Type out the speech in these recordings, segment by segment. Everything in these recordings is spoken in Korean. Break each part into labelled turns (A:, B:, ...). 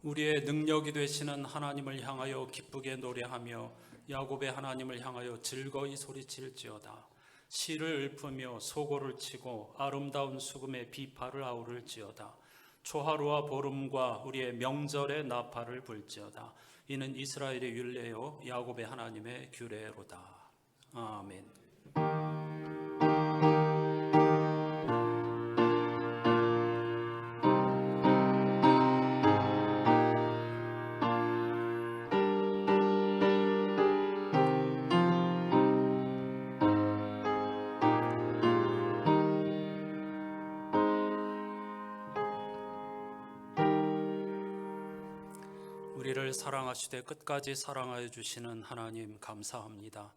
A: 우리의 능력이 되시는 하나님을 향하여 기쁘게 노래하며 야곱의 하나님을 향하여 즐거이 소리칠지어다. 시를 읊으며 소고를 치고 아름다운 수금의 비파를 아우를지어다. 초하루와 보름과 우리의 명절의 나팔을 불지어다. 이는 이스라엘의 율례요 야곱의 하나님의 규례로다. 아멘. 우리를 사랑하시되 끝까지 사랑하여 주시는 하나님 감사합니다.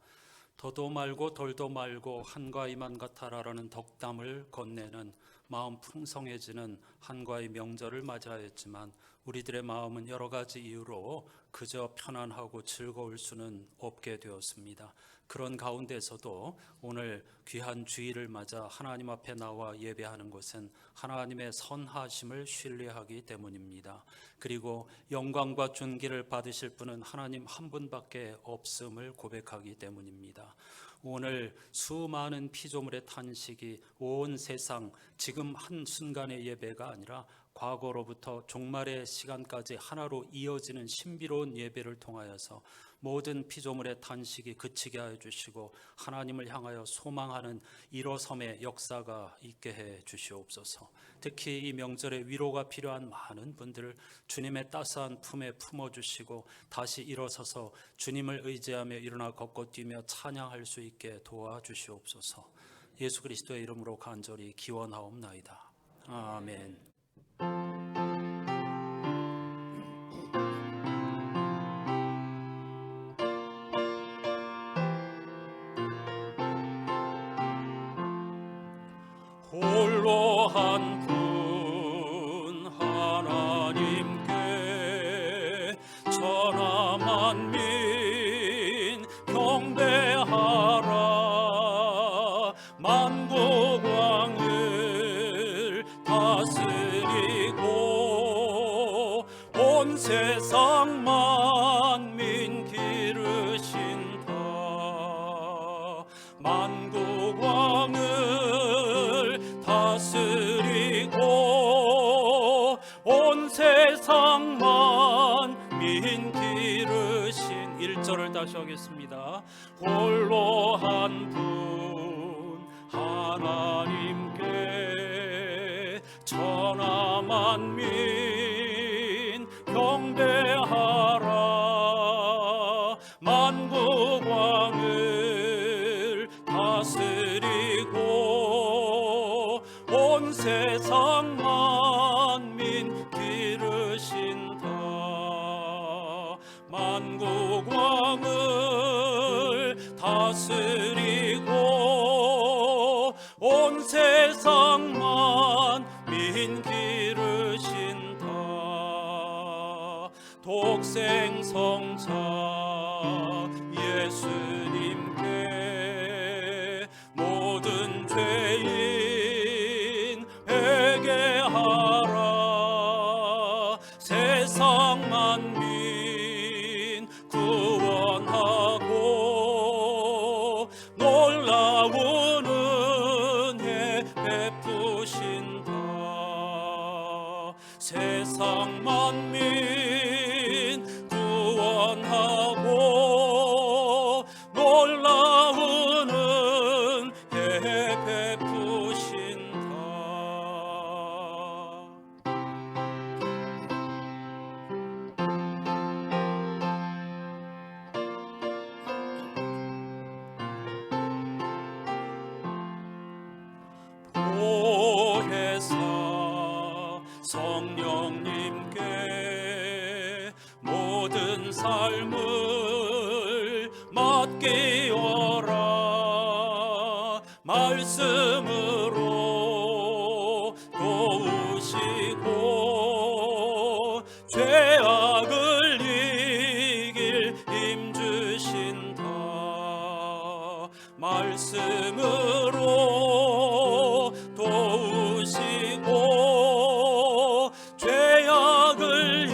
A: 더도 말고 덜도 말고 한과 이만 같아라라는 덕담을 건네는 마음 풍성해지는 한과의 명절을 맞이하였지만 우리들의 마음은 여러 가지 이유로 그저 편안하고 즐거울 수는 없게 되었습니다. 그런 가운데서도 오늘 귀한 주일을 맞아 하나님 앞에 나와 예배하는 것은 하나님의 선하심을 신뢰하기 때문입니다. 그리고 영광과 존귀를 받으실 분은 하나님 한 분밖에 없음을 고백하기 때문입니다. 오늘 수많은 피조물의 탄식이 온 세상 지금 한순간의 예배가 아니라 과거로부터 종말의 시간까지 하나로 이어지는 신비로운 예배를 통하여서 모든 피조물의 탄식이 그치게 하여 주시고 하나님을 향하여 소망하는 일어섬의 역사가 있게 해 주시옵소서. 특히 이 명절에 위로가 필요한 많은 분들을 주님의 따스한 품에 품어주시고 다시 일어서서 주님을 의지하며 일어나 걷고 뛰며 찬양할 수 있게 도와주시옵소서. 예수 그리스도의 이름으로 간절히 기원하옵나이다. 아멘. 홀로 한 분 하나님께 천하 만민 경배하라. 만국왕을 다스리고 온 세상 만민 기르신다. 만국왕을 다스리고 온 세상 만민 기르신 1절을 다시 하겠습니다. 홀로 한 분 하나님께 천하 만민 경배하라. 만국왕을 다스리고 온 세상 만민 기르신다. 만국왕을 다스리고 온 세상 만민 기르신다. 독생성자 예수님께 모든 죄인 회개하라. 세상 만민 구원하고 놀라운 은혜 베푸신다. 세상 만민 구원하고 놀라운 은혜 베푸신다. 보혜사 성령님께 모든 삶을 맡기어라. 말씀으로 도우시고 죄악을 이길 힘 주신다. 말씀으로 도우시고 죄악을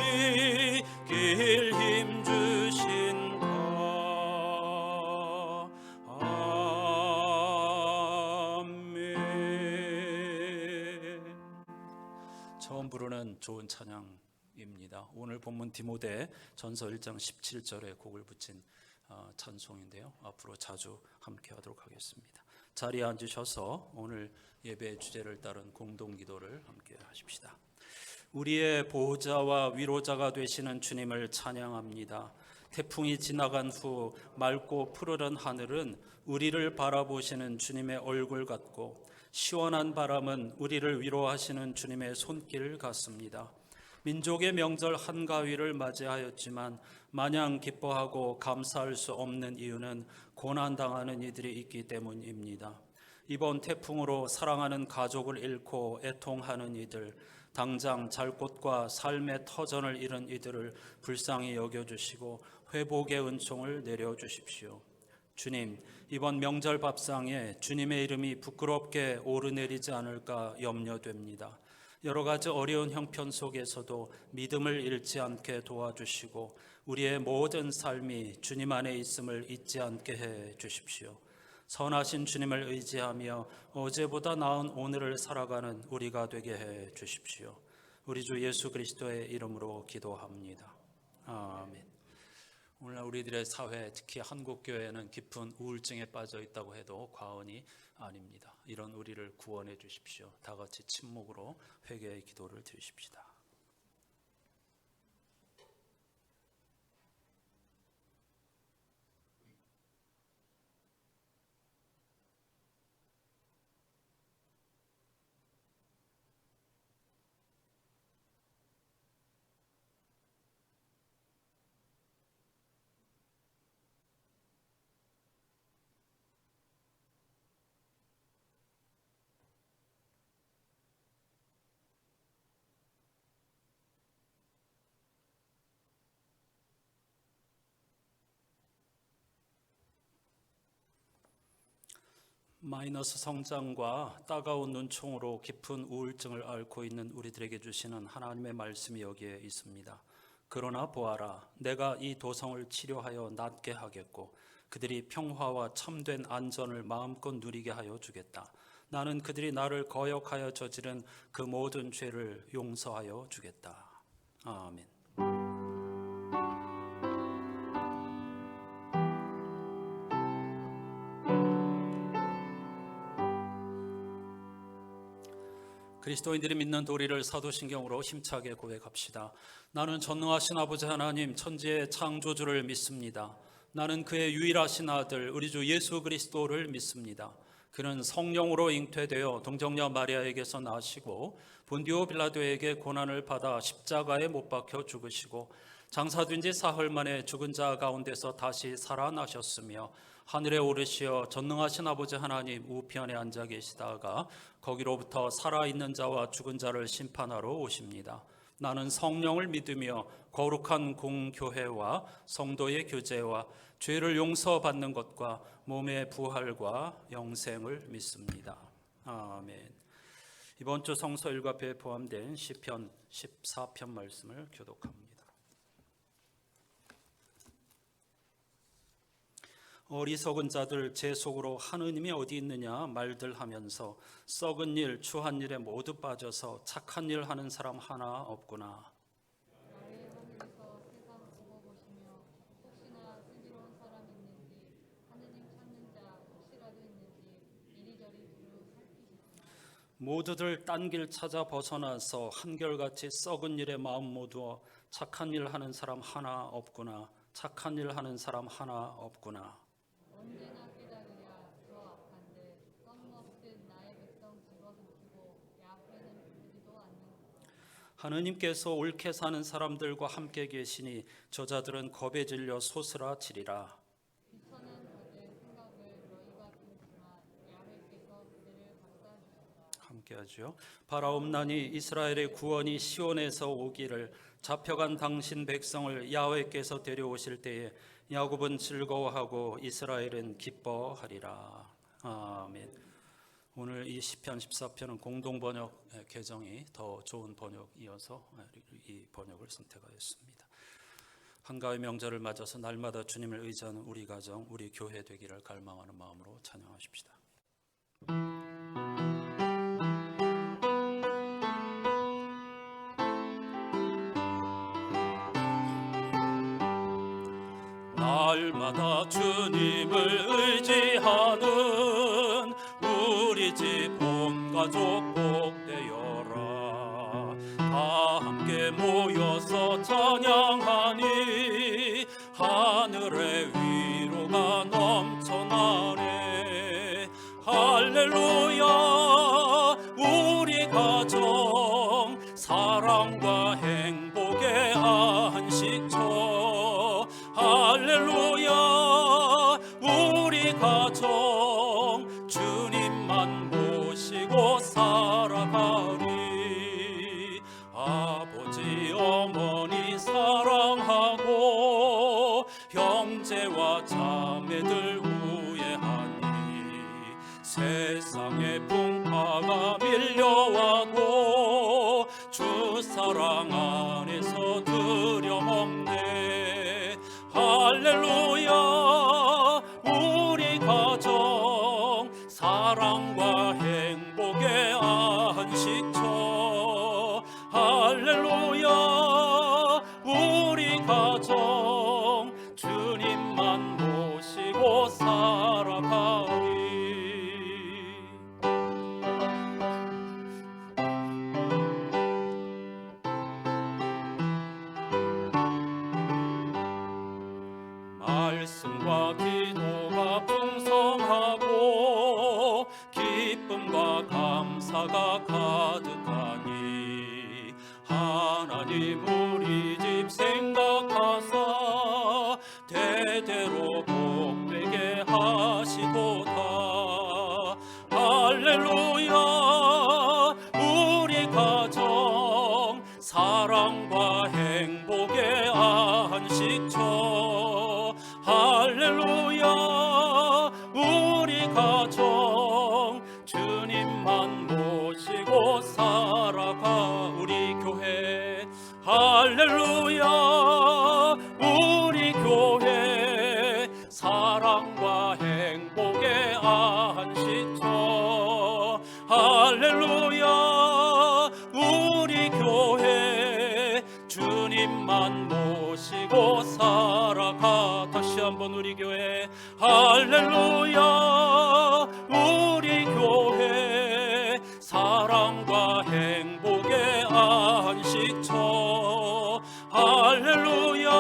A: 좋은 찬양입니다. 오늘 본문 디모데 전서 1장 17절에 곡을 붙인 찬송인데요. 앞으로 자주 함께 하도록 하겠습니다. 자리에 앉으셔서 오늘 예배의 주제를 따른 공동기도를 함께 하십시다. 우리의 보호자와 위로자가 되시는 주님을 찬양합니다. 태풍이 지나간 후 맑고 푸르른 하늘은 우리를 바라보시는 주님의 얼굴 같고, 시원한 바람은 우리를 위로하시는 주님의 손길 같습니다. 민족의 명절 한가위를 맞이하였지만 마냥 기뻐하고 감사할 수 없는 이유는 고난당하는 이들이 있기 때문입니다. 이번 태풍으로 사랑하는 가족을 잃고 애통하는 이들, 당장 잘 곳과 삶의 터전을 잃은 이들을 불쌍히 여겨주시고 회복의 은총을 내려주십시오. 주님, 이번 명절 밥상에 주님의 이름이 부끄럽게 오르내리지 않을까 염려됩니다. 여러 가지 어려운 형편 속에서도 믿음을 잃지 않게 도와주시고 우리의 모든 삶이 주님 안에 있음을 잊지 않게 해 주십시오. 선하신 주님을 의지하며 어제보다 나은 오늘을 살아가는 우리가 되게 해 주십시오. 우리 주 예수 그리스도의 이름으로 기도합니다. 아멘. 오늘날 우리들의 사회, 특히 한국 교회는 깊은 우울증에 빠져 있다고 해도 과언이 아닙니다. 이런 우리를 구원해 주십시오. 다 같이 침묵으로 회개의 기도를 드리십시다. 마이너스 성장과 따가운 눈총으로 깊은 우울증을 앓고 있는 우리들에게 주시는 하나님의 말씀이 여기에 있습니다. 그러나 보아라, 내가 이 도성을 치료하여 낫게 하겠고 그들이 평화와 참된 안전을 마음껏 누리게 하여 주겠다. 나는 그들이 나를 거역하여 저지른 그 모든 죄를 용서하여 주겠다. 아멘. 그리스도인들이 믿는 도리를 사도신경으로 힘차게 고백합시다. 나는 전능하신 아버지 하나님 천지의 창조주를 믿습니다. 나는 그의 유일하신 아들 우리 주 예수 그리스도를 믿습니다. 그는 성령으로 잉태되어 동정녀 마리아에게서 나시고 본디오 빌라도에게 고난을 받아 십자가에 못 박혀 죽으시고 장사된 지 사흘 만에 죽은 자 가운데서 다시 살아나셨으며 하늘에 오르시어 전능하신 아버지 하나님 우편에 앉아 계시다가 거기로부터 살아있는 자와 죽은 자를 심판하러 오십니다. 나는 성령을 믿으며 거룩한 공교회와 성도의 교제와 죄를 용서받는 것과 몸의 부활과 영생을 믿습니다. 아멘. 이번 주 성서 일과표에 포함된 시편 14편 말씀을 교독합니다. 어리석은 자들 제 속으로 하느님이 어디 있느냐 말들 하면서 썩은 일 추한 일에 모두 빠져서 착한 일 하는 사람 하나 없구나.
B: 나의 하늘에서 세상 두고 보시며 혹시나 슬기로운 사람 있는지 하느님 찾는 자 혹시라도 있는지 이리저리 두루 살피시고
A: 모두들 딴 길 찾아 벗어나서 한결같이 썩은 일에 마음 모두어 착한 일 하는 사람 하나 없구나. 착한 일 하는 사람 하나 없구나.
B: 언제나 깨달으랴 저 악한데 썩먹듯 나의 백성 집어삼키고 야훼는 부르지도 않는구나.
A: 하느님께서 옳게 사는 사람들과 함께 계시니 저자들은 겁에 질려 소스라치리라.
B: 비천한 자들 생각을 너희가 비웃지만 야훼께서 그들을 감싸주시리라.
A: 함께하죠. 바라옵나니 이스라엘의 구원이 시온에서 오기를 잡혀간 당신 백성을 야훼께서 데려오실 때에 야곱은 즐거워하고 이스라엘은 기뻐하리라. 아멘. 오늘 이 시편 14편은 공동 번역 개정이 더 좋은 번역이어서 이 번역을 선택하였습니다. 한가위 명절을 맞아서 날마다 주님을 의지하는 우리 가정, 우리 교회 되기를 갈망하는 마음으로 찬양하십시다. 날마다 주님을 의지하는 우리 집 온 가족 복되어라. 다 함께 모여서 찬양하니 하늘의 위로가 넘쳐나네. 할렐루야. 우리 가정 사랑과 행복의 안식처. 할렐루야. 우리 가정 주님만 모시고 살아가리. 아버지 어머니 사랑하고 형제와 자매들 우애하니 세상의 풍파가 밀려와도 주 사랑 안에서 두려움없네. 할렐루야. 우리 가정 사랑과 행복의 안식처. 할렐루야. 우리 가정 주님만 모시고 살아가리. 말씀과 기도가 풍성하고 기쁨과 감사가 가득하니 하나님 우리 집 생각하사 대대로 복되게 하시도다. 할렐루야. 우리 가정 사랑과 행복의 안식처. 할렐루야. 우리 가정 주님만 모시고 살아가. 우리 교회 할렐루야. 우리 교회 사랑과 행복의 안식처. 할렐루야. 우리 교회 주님만 모시고 살아가. 다시 한번 우리 교회 할렐루야. 우리 교회 사랑과 행복의 안식처. 할렐루야.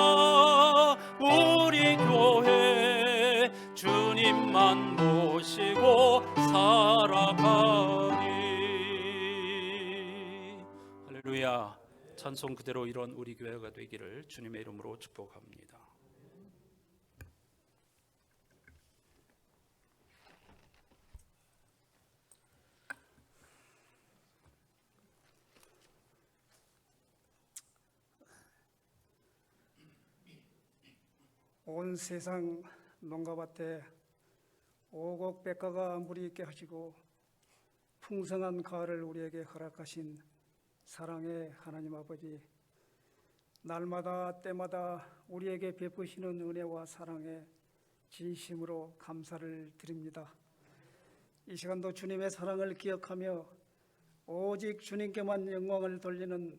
A: 우리 교회 주님만 모시고 살아가리. 할렐루야. 찬송 그대로 이런 우리 교회가 되기를 주님의 이름으로 축복합니다.
C: 온 세상 농가밭에 오곡백과가 물이 있게 하시고 풍성한 가을을 우리에게 허락하신 사랑의 하나님 아버지, 날마다 때마다 우리에게 베푸시는 은혜와 사랑에 진심으로 감사를 드립니다. 이 시간도 주님의 사랑을 기억하며 오직 주님께만 영광을 돌리는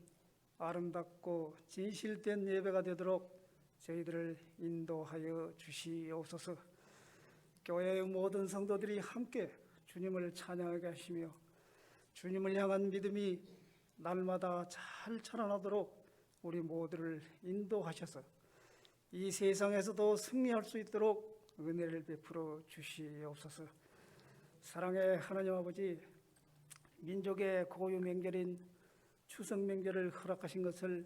C: 아름답고 진실된 예배가 되도록 저희들을 인도하여 주시옵소서. 교회의 모든 성도들이 함께 주님을 찬양하게 하시며 주님을 향한 믿음이 날마다 잘 자라나도록 우리 모두를 인도하셔서 이 세상에서도 승리할 수 있도록 은혜를 베풀어 주시옵소서. 사랑의 하나님 아버지, 민족의 고유 명절인 추석 명절을 허락하신 것을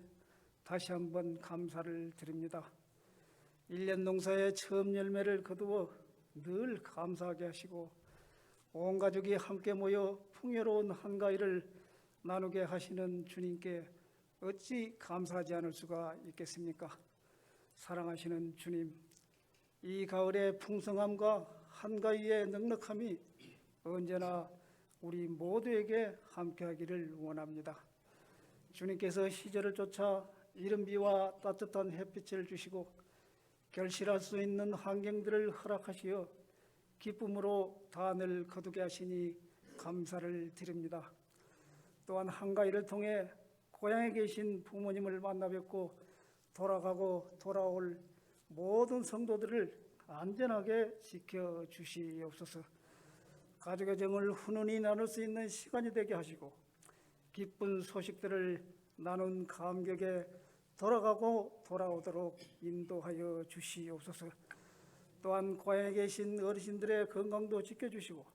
C: 다시 한번 감사를 드립니다. 1년 농사의 처음 열매를 거두어 늘 감사하게 하시고 온 가족이 함께 모여 풍요로운 한가위를 나누게 하시는 주님께 어찌 감사하지 않을 수가 있겠습니까? 사랑하시는 주님, 이 가을의 풍성함과 한가위의 넉넉함이 언제나 우리 모두에게 함께하기를 원합니다. 주님께서 시절을 쫓아 이른 비와 따뜻한 햇빛을 주시고 결실할 수 있는 환경들을 허락하시어 기쁨으로 단을 거두게 하시니 감사를 드립니다. 또한 한가위를 통해 고향에 계신 부모님을 만나 뵙고 돌아가고 돌아올 모든 성도들을 안전하게 지켜주시옵소서. 가족의 정을 훈훈히 나눌 수 있는 시간이 되게 하시고 기쁜 소식들을 나눈 감격에 돌아가고 돌아오도록 인도하여 주시옵소서. 또한 고향에 계신 어르신들의 건강도 지켜주시고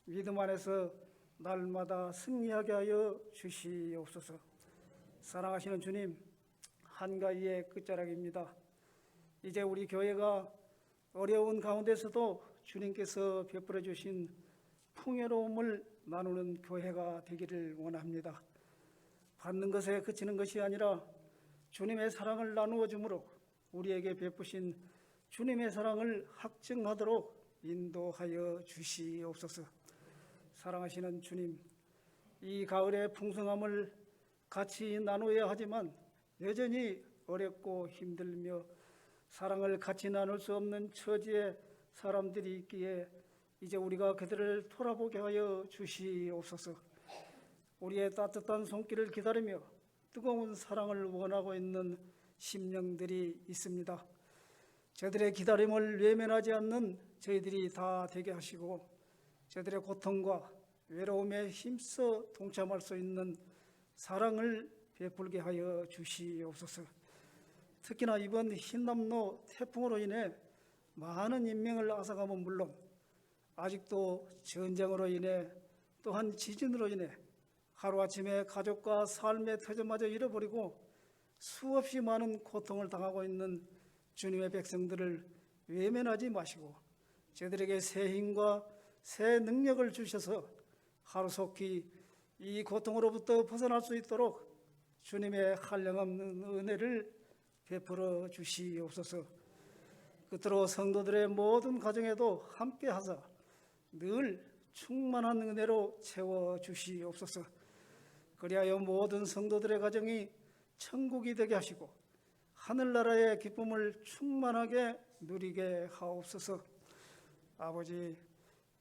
C: 믿음 안에서 날마다 승리하게 하여 주시옵소서. 사랑하시는 주님, 한가위의 끝자락입니다. 이제 우리 교회가 어려운 가운데서도 주님께서 베풀어 주신 풍요로움을 나누는 교회가 되기를 원합니다. 받는 것에 그치는 것이 아니라 주님의 사랑을 나누어 주므로 우리에게 베푸신 주님의 사랑을 확증하도록 인도하여 주시옵소서. 사랑하시는 주님, 이 가을의 풍성함을 같이 나누어야 하지만 여전히 어렵고 힘들며 사랑을 같이 나눌 수 없는 처지의 사람들이 있기에 이제 우리가 그들을 돌아보게 하여 주시옵소서. 우리의 따뜻한 손길을 기다리며 뜨거운 사랑을 원하고 있는 심령들이 있습니다. 저들의 기다림을 외면하지 않는 저희들이 다 되게 하시고 저들의 고통과 외로움에 힘써 동참할 수 있는 사랑을 베풀게 하여 주시옵소서. 특히나 이번 흰남노 태풍으로 인해 많은 인명을 앗아감은 물론 아직도 전쟁으로 인해 또한 지진으로 인해 하루아침에 가족과 삶의 터전마저 잃어버리고 수없이 많은 고통을 당하고 있는 주님의 백성들을 외면하지 마시고 저들에게 새 힘과 새 능력을 주셔서 하루속히 이 고통으로부터 벗어날 수 있도록 주님의 한량없는 은혜를 베풀어 주시옵소서. 끝으로 성도들의 모든 가정에도 함께 하사 늘 충만한 은혜로 채워 주시옵소서. 그리하여 모든 성도들의 가정이 천국이 되게 하시고 하늘나라의 기쁨을 충만하게 누리게 하옵소서. 아버지,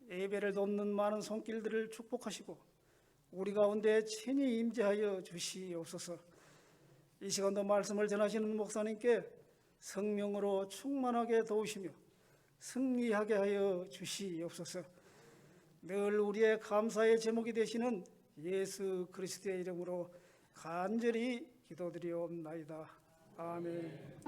C: 예배를 돕는 많은 손길들을 축복하시고 우리 가운데 친히 임재하여 주시옵소서. 이 시간도 말씀을 전하시는 목사님께 성령으로 충만하게 도우시며 승리하게 하여 주시옵소서. 늘 우리의 감사의 제목이 되시는 예수 그리스도의 이름으로 간절히 기도드리옵나이다. 아멘.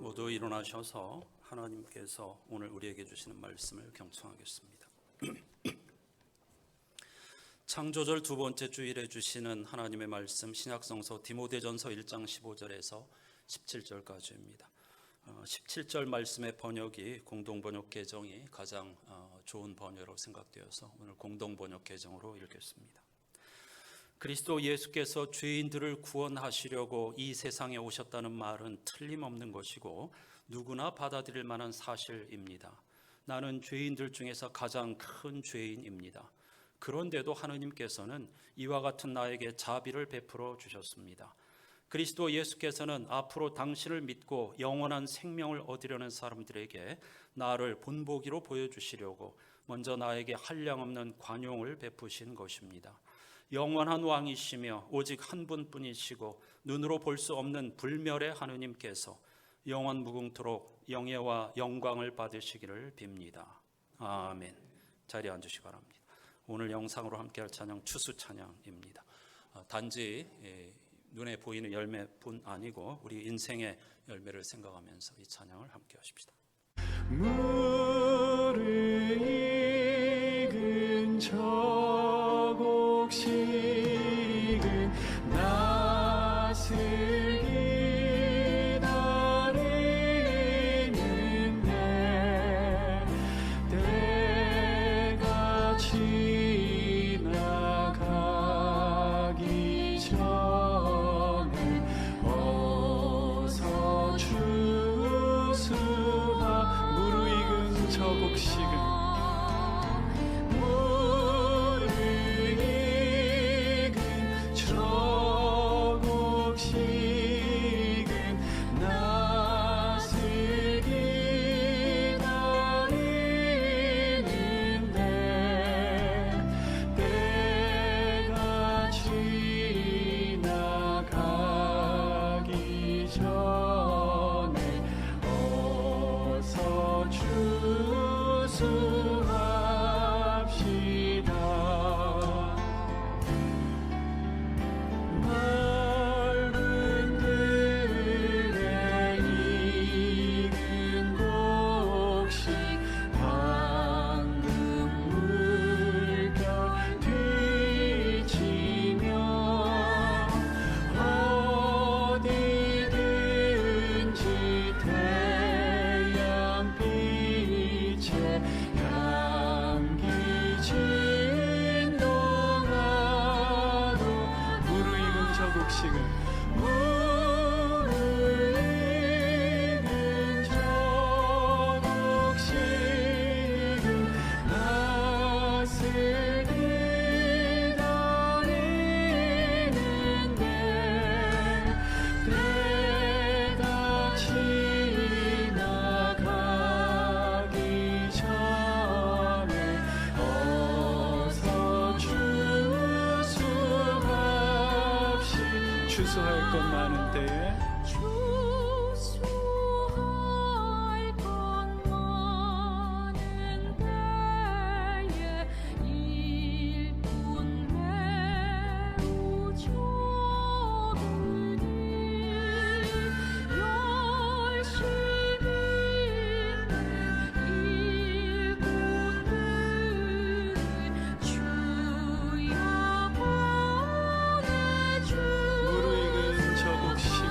A: 모두 일어나셔서 하나님께서 오늘 우리에게 주시는 말씀을 경청하겠습니다. 창조절 두 번째 주일에 주시는 하나님의 말씀 신약성서 디모데전서 1장 15절에서 17절까지입니다. 17절 말씀의 번역이 공동번역 개정이 가장 좋은 번역으로 생각되어서 오늘 공동번역 개정으로 읽겠습니다. 그리스도 예수께서 죄인들을 구원하시려고 이 세상에 오셨다는 말은 틀림없는 것이고 누구나 받아들일 만한 사실입니다. 나는 죄인들 중에서 가장 큰 죄인입니다. 그런데도 하느님께서는 이와 같은 나에게 자비를 베풀어 주셨습니다. 그리스도 예수께서는 앞으로 당신을 믿고 영원한 생명을 얻으려는 사람들에게 나를 본보기로 보여주시려고 먼저 나에게 한량없는 관용을 베푸신 것입니다. 영원한 왕이시며 오직 한 분뿐이시고 눈으로 볼 수 없는 불멸의 하느님께서 영원 무궁토록 영예와 영광을 받으시기를 빕니다. 아멘. 자리에 앉으시기 바랍니다. 오늘 영상으로 함께할 찬양 추수 찬양입니다. 단지 눈에 보이는 열매뿐 아니고 우리 인생의 열매를 생각하면서 이 찬양을 함께 하십시다.
D: 무르익은 저곡식은 낯을 기다리는데 때가 지나가기 전에 어서 주수하 무르익은 저곡식은 무르익은 저곡식은 저곡식은 무르익은 저곡식은 낯을 기다리는데 때가 지나가기 전에 어서 추수할 것 많은 때에
B: 추수할 것 많은 때에 일꾼 매우 적으니 열심히 일꾼을 주여 보내주
D: 무르익은 저곡식은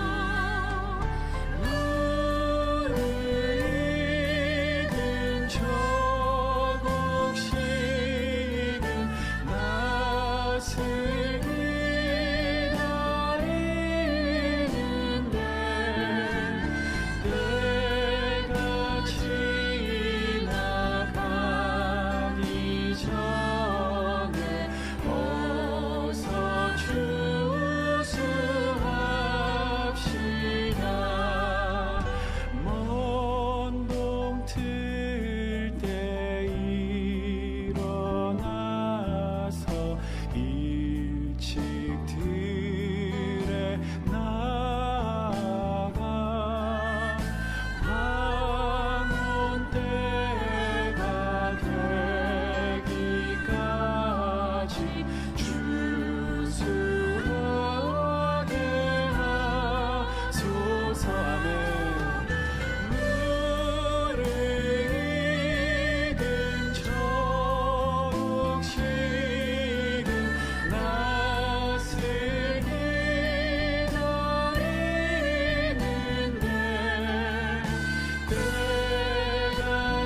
D: 무르익은 저곡식은 낯을 기다리는데 때가 지나가기 전에 어서 추수합시다. 먼 동틀 때 일어나서 일찍 들에 나가 황혼 때가 되기까지 주수하게 하소서. 아멘. 무르익은 저곡식은 낯을 기다리는데 때가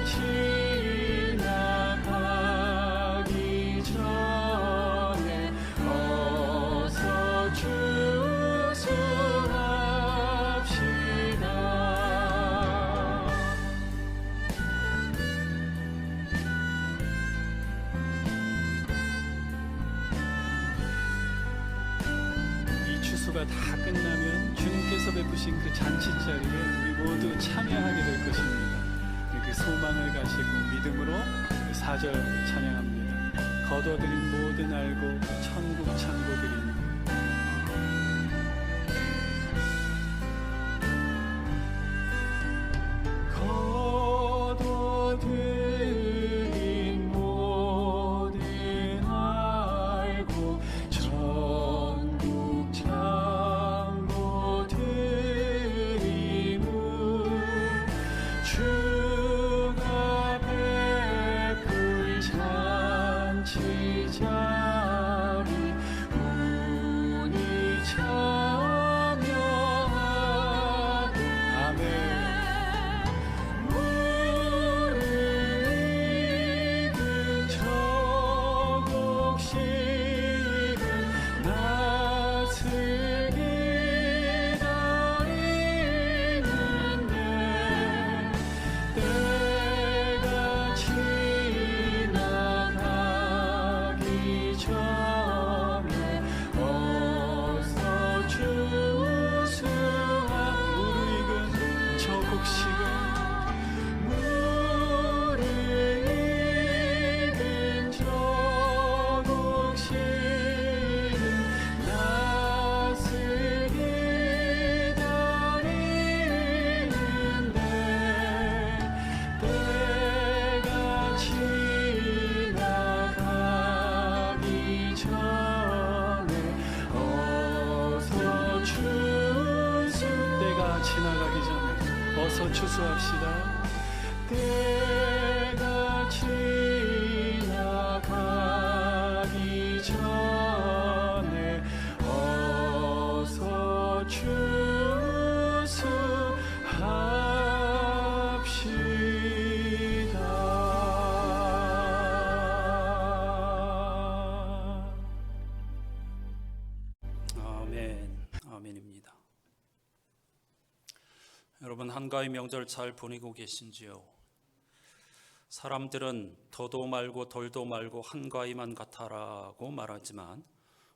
D: 지나가기 전에 어서 추수합시다. 이 추수가 다 끝나면 주님께서 베푸신 그 잔치자리에 우리 모두 참여하게 될 것입니다. 그 소망을 가지고 믿음으로 그 4절 찬양합니다. 거둬들인 모든 알고 천국 창고들인 거둬들인 모든 알고 천국 창고들임을 주가 베풀 잔치자리 운이 참여하게. 아멘. 무르익은 저곡식은 낯을 기다리는데 때가 지나가기 전에 어서 추수하. 무르익은 저곡식은 무르익은 저곡식은 낯을 기다리는데 때가 지나가기 전에 어서 때가 지나가기 전에 어서 추수합시다. 때가 지나가기 전에 어서 추수합시다.
A: 아멘. 아멘입니다. 여러분, 한가위 명절 잘 보내고 계신지요? 사람들은 더도 말고 덜도 말고 한가위만 같아라고 말하지만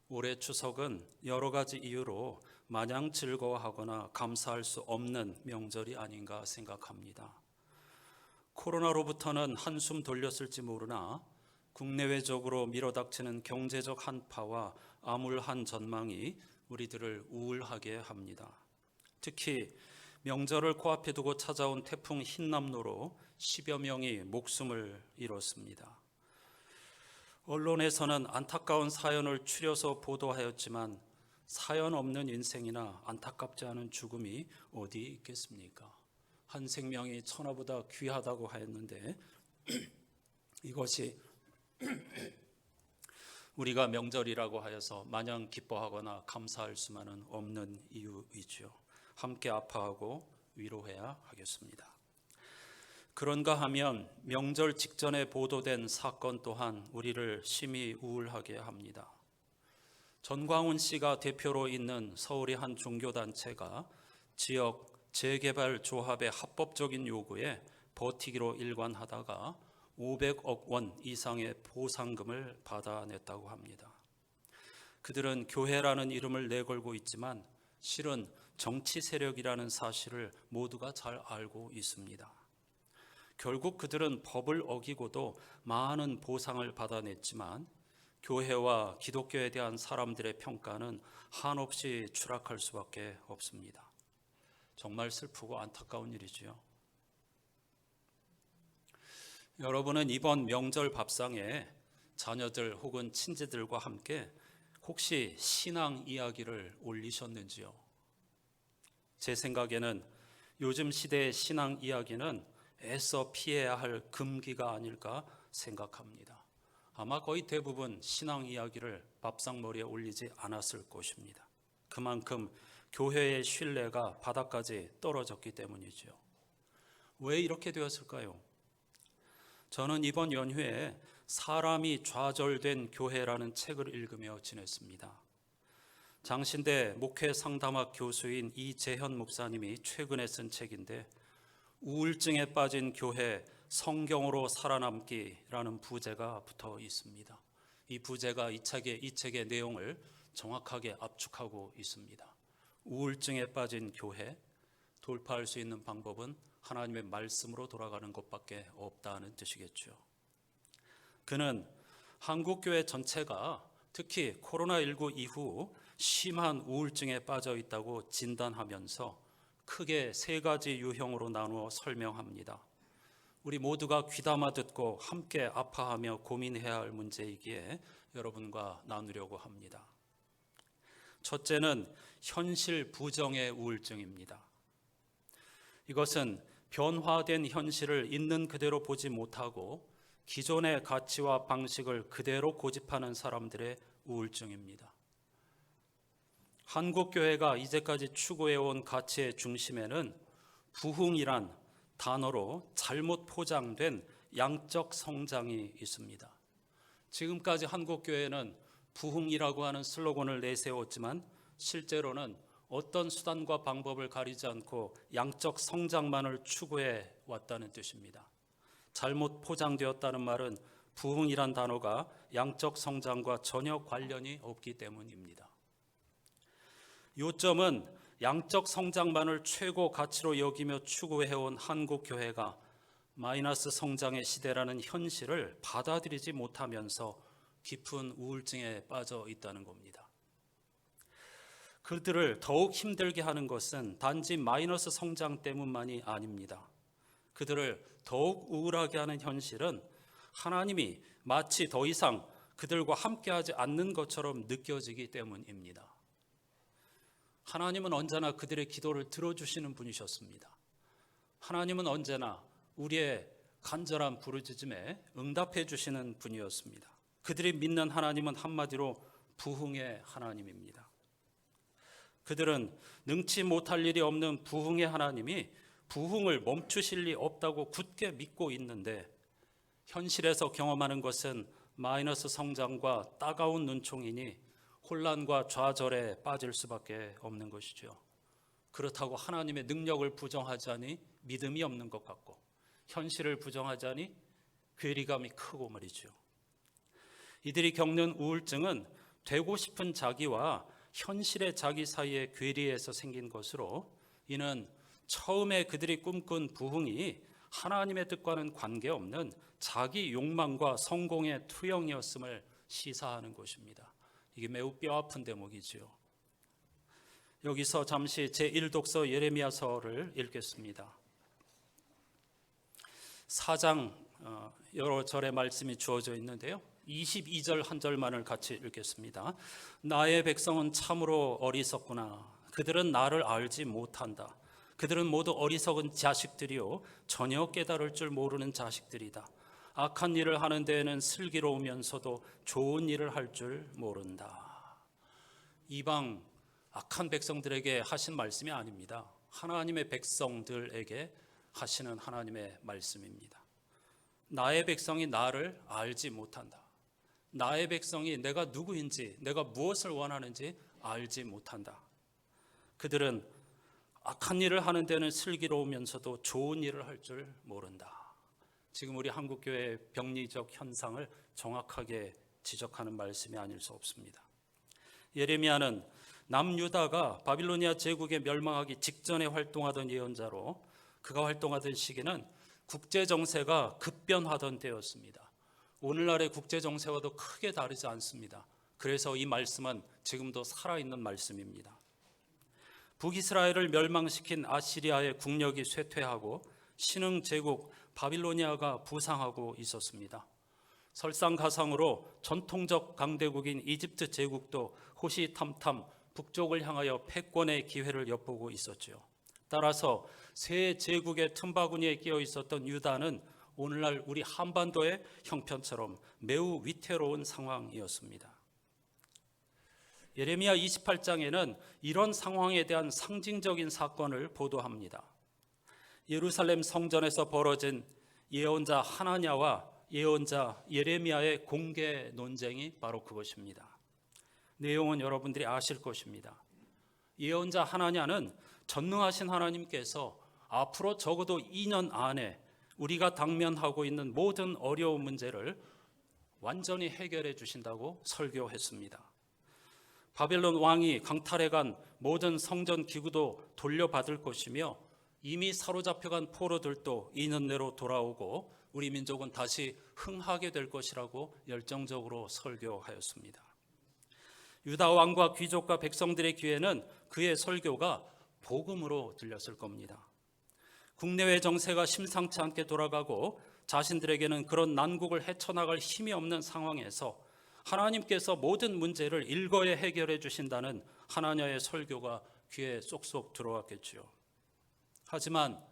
A: 올해 추석은 여러 가지 이유로 마냥 즐거워하거나 감사할 수 없는 명절이 아닌가 생각합니다. 코로나로부터는 한숨 돌렸을지 모르나 국내외적으로 밀어닥치는 경제적 한파와 암울한 전망이 우리들을 우울하게 합니다. 특히 명절을 코앞에 두고 찾아온 태풍 흰남노로 10여 명이 목숨을 잃었습니다. 언론에서는 안타까운 사연을 추려서 보도하였지만 사연 없는 인생이나 안타깝지 않은 죽음이 어디 있겠습니까? 한 생명이 천하보다 귀하다고 하였는데 이것이 우리가 명절이라고 하여서 마냥 기뻐하거나 감사할 수만은 없는 이유이죠. 함께 아파하고 위로해야 하겠습니다. 그런가 하면 명절 직전에 보도된 사건 또한 우리를 심히 우울하게 합니다. 전광훈 씨가 대표로 있는 서울의 한 종교단체가 지역 재개발 조합의 합법적인 요구에 버티기로 일관하다가 500억 원 이상의 보상금을 받아냈다고 합니다. 그들은 교회라는 이름을 내걸고 있지만 실은 정치 세력이라는 사실을 모두가 잘 알고 있습니다. 결국 그들은 법을 어기고도 많은 보상을 받아냈지만 교회와 기독교에 대한 사람들의 평가는 한없이 추락할 수밖에 없습니다. 정말 슬프고 안타까운 일이지요. 여러분은 이번 명절 밥상에 자녀들 혹은 친지들과 함께 혹시 신앙 이야기를 올리셨는지요? 제 생각에는 요즘 시대의 신앙 이야기는 애써 피해야 할 금기가 아닐까 생각합니다. 아마 거의 대부분 신앙 이야기를 밥상머리에 올리지 않았을 것입니다. 그만큼 교회의 신뢰가 바닥까지 떨어졌기 때문이죠. 왜 이렇게 되었을까요? 저는 이번 연휴에 사람이 좌절된 교회라는 책을 읽으며 지냈습니다. 장신대 목회 상담학 교수인 이재현 목사님이 최근에 쓴 책인데 우울증에 빠진 교회 성경으로 살아남기라는 부제가 붙어 있습니다. 이 부제가 이 책의 내용을 정확하게 압축하고 있습니다. 우울증에 빠진 교회, 돌파할 수 있는 방법은 하나님의 말씀으로 돌아가는 것밖에 없다는 뜻이겠죠. 그는 한국교회 전체가 특히 코로나19 이후 심한 우울증에 빠져 있다고 진단하면서 크게 세 가지 유형으로 나누어 설명합니다. 우리 모두가 귀담아 듣고 함께 아파하며 고민해야 할 문제이기에 여러분과 나누려고 합니다. 첫째는 현실 부정의 우울증입니다. 이것은 변화된 현실을 있는 그대로 보지 못하고 기존의 가치와 방식을 그대로 고집하는 사람들의 우울증입니다. 한국교회가 이제까지 추구해온 가치의 중심에는 부흥이란 단어로 잘못 포장된 양적 성장이 있습니다. 지금까지 한국교회는 부흥이라고 하는 슬로건을 내세웠지만 실제로는 어떤 수단과 방법을 가리지 않고 양적 성장만을 추구해 왔다는 뜻입니다. 잘못 포장되었다는 말은 부흥이란 단어가 양적 성장과 전혀 관련이 없기 때문입니다. 요점은 양적 성장만을 최고 가치로 여기며 추구해온 한국 교회가 마이너스 성장의 시대라는 현실을 받아들이지 못하면서 깊은 우울증에 빠져 있다는 겁니다. 그들을 더욱 힘들게 하는 것은 단지 마이너스 성장 때문만이 아닙니다. 그들을 더욱 우울하게 하는 현실은 하나님이 마치 더 이상 그들과 함께하지 않는 것처럼 느껴지기 때문입니다. 하나님은 언제나 그들의 기도를 들어주시는 분이셨습니다. 하나님은 언제나 우리의 간절한 부르짖음에 응답해 주시는 분이었습니다. 그들이 믿는 하나님은 한마디로 부흥의 하나님입니다. 그들은 능치 못할 일이 없는 부흥의 하나님이 부흥을 멈추실 리 없다고 굳게 믿고 있는데 현실에서 경험하는 것은 마이너스 성장과 따가운 눈총이니 혼란과 좌절에 빠질 수밖에 없는 것이죠. 그렇다고 하나님의 능력을 부정하자니 믿음이 없는 것 같고, 현실을 부정하자니 괴리감이 크고 말이죠. 이들이 겪는 우울증은 되고 싶은 자기와 현실의 자기 사이의 괴리에서 생긴 것으로, 이는 처음에 그들이 꿈꾼 부흥이 하나님의 뜻과는 관계없는 자기 욕망과 성공의 투영이었음을 시사하는 것입니다. 이게 매우 뼈아픈 대목이지요. 여기서 잠시 제1독서 예레미야서를 읽겠습니다. 4장 여러 절의 말씀이 주어져 있는데요, 22절 한 절만을 같이 읽겠습니다. 나의 백성은 참으로 어리석구나. 그들은 나를 알지 못한다. 그들은 모두 어리석은 자식들이요, 전혀 깨달을 줄 모르는 자식들이다. 악한 일을 하는 데에는 슬기로우면서도 좋은 일을 할 줄 모른다. 이방 악한 백성들에게 하신 말씀이 아닙니다. 하나님의 백성들에게 하시는 하나님의 말씀입니다. 나의 백성이 나를 알지 못한다. 나의 백성이 내가 누구인지, 내가 무엇을 원하는지 알지 못한다. 그들은 악한 일을 하는 데는 슬기로우면서도 좋은 일을 할 줄 모른다. 지금 우리 한국교회의 병리적 현상을 정확하게 지적하는 말씀이 아닐 수 없습니다. 예레미야는 남유다가 바빌로니아 제국에 멸망하기 직전에 활동하던 예언자로, 그가 활동하던 시기는 국제정세가 급변하던 때였습니다. 오늘날의 국제정세와도 크게 다르지 않습니다. 그래서 이 말씀은 지금도 살아있는 말씀입니다. 북이스라엘을 멸망시킨 아시리아의 국력이 쇠퇴하고 신흥 제국 바빌로니아가 부상하고 있었습니다. 설상가상으로 전통적 강대국인 이집트 제국도 호시탐탐 북쪽을 향하여 패권의 기회를 엿보고 있었지요. 따라서 새 제국의 틈바구니에 끼어 있었던 유다는 오늘날 우리 한반도의 형편처럼 매우 위태로운 상황이었습니다. 예레미야 28장에는 이런 상황에 대한 상징적인 사건을 보도합니다. 예루살렘 성전에서 벌어진 예언자 하나냐와 예언자 예레미야의 공개 논쟁이 바로 그것입니다. 내용은 여러분들이 아실 것입니다. 예언자 하나냐는 전능하신 하나님께서 앞으로 적어도 2년 안에 우리가 당면하고 있는 모든 어려운 문제를 완전히 해결해 주신다고 설교했습니다. 바벨론 왕이 강탈해간 모든 성전 기구도 돌려받을 것이며, 이미 사로잡혀간 포로들도 2년 내로 돌아오고 우리 민족은 다시 흥하게 될 것이라고 열정적으로 설교하였습니다. 유다 왕과 귀족과 백성들의 귀에는 그의 설교가 복음으로 들렸을 겁니다. 국내외 정세가 심상치 않게 돌아가고 자신들에게는 그런 난국을 헤쳐나갈 힘이 없는 상황에서 하나님께서 모든 문제를 일거에 해결해 주신다는 하나냐의 설교가 귀에 쏙쏙 들어왔겠지요. 하지만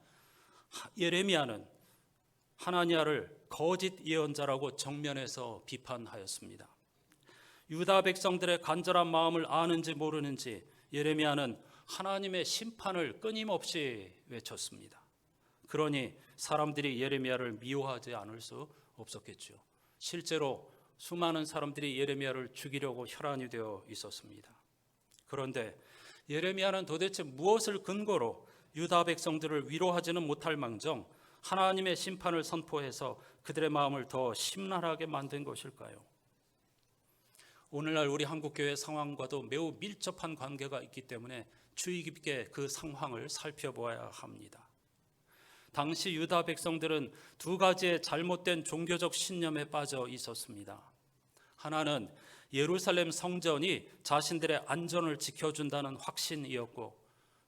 A: 예레미야는 하나냐를 거짓 예언자라고 정면에서 비판하였습니다. 유다 백성들의 간절한 마음을 아는지 모르는지 예레미야는 하나님의 심판을 끊임없이 외쳤습니다. 그러니 사람들이 예레미야를 미워하지 않을 수 없었겠죠. 실제로 수많은 사람들이 예레미야를 죽이려고 혈안이 되어 있었습니다. 그런데 예레미야는 도대체 무엇을 근거로 유다 백성들을 위로하지는 못할 망정 하나님의 심판을 선포해서 그들의 마음을 더 심란하게 만든 것일까요? 오늘날 우리 한국교회 상황과도 매우 밀접한 관계가 있기 때문에 주의 깊게 그 상황을 살펴보아야 합니다. 당시 유다 백성들은 두 가지의 잘못된 종교적 신념에 빠져 있었습니다. 하나는 예루살렘 성전이 자신들의 안전을 지켜준다는 확신이었고,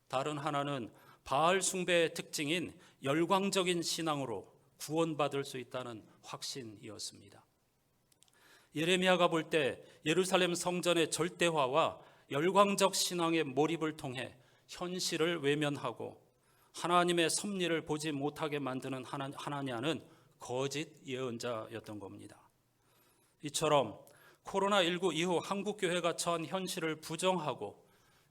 A: 다른 하나는 바알 숭배의 특징인 열광적인 신앙으로 구원받을 수 있다는 확신이었습니다. 예레미야가 볼 때 예루살렘 성전의 절대화와 열광적 신앙의 몰입을 통해 현실을 외면하고 하나님의 섭리를 보지 못하게 만드는 하나냐는 거짓 예언자였던 겁니다. 이처럼 코로나19 이후 한국교회가 처한 현실을 부정하고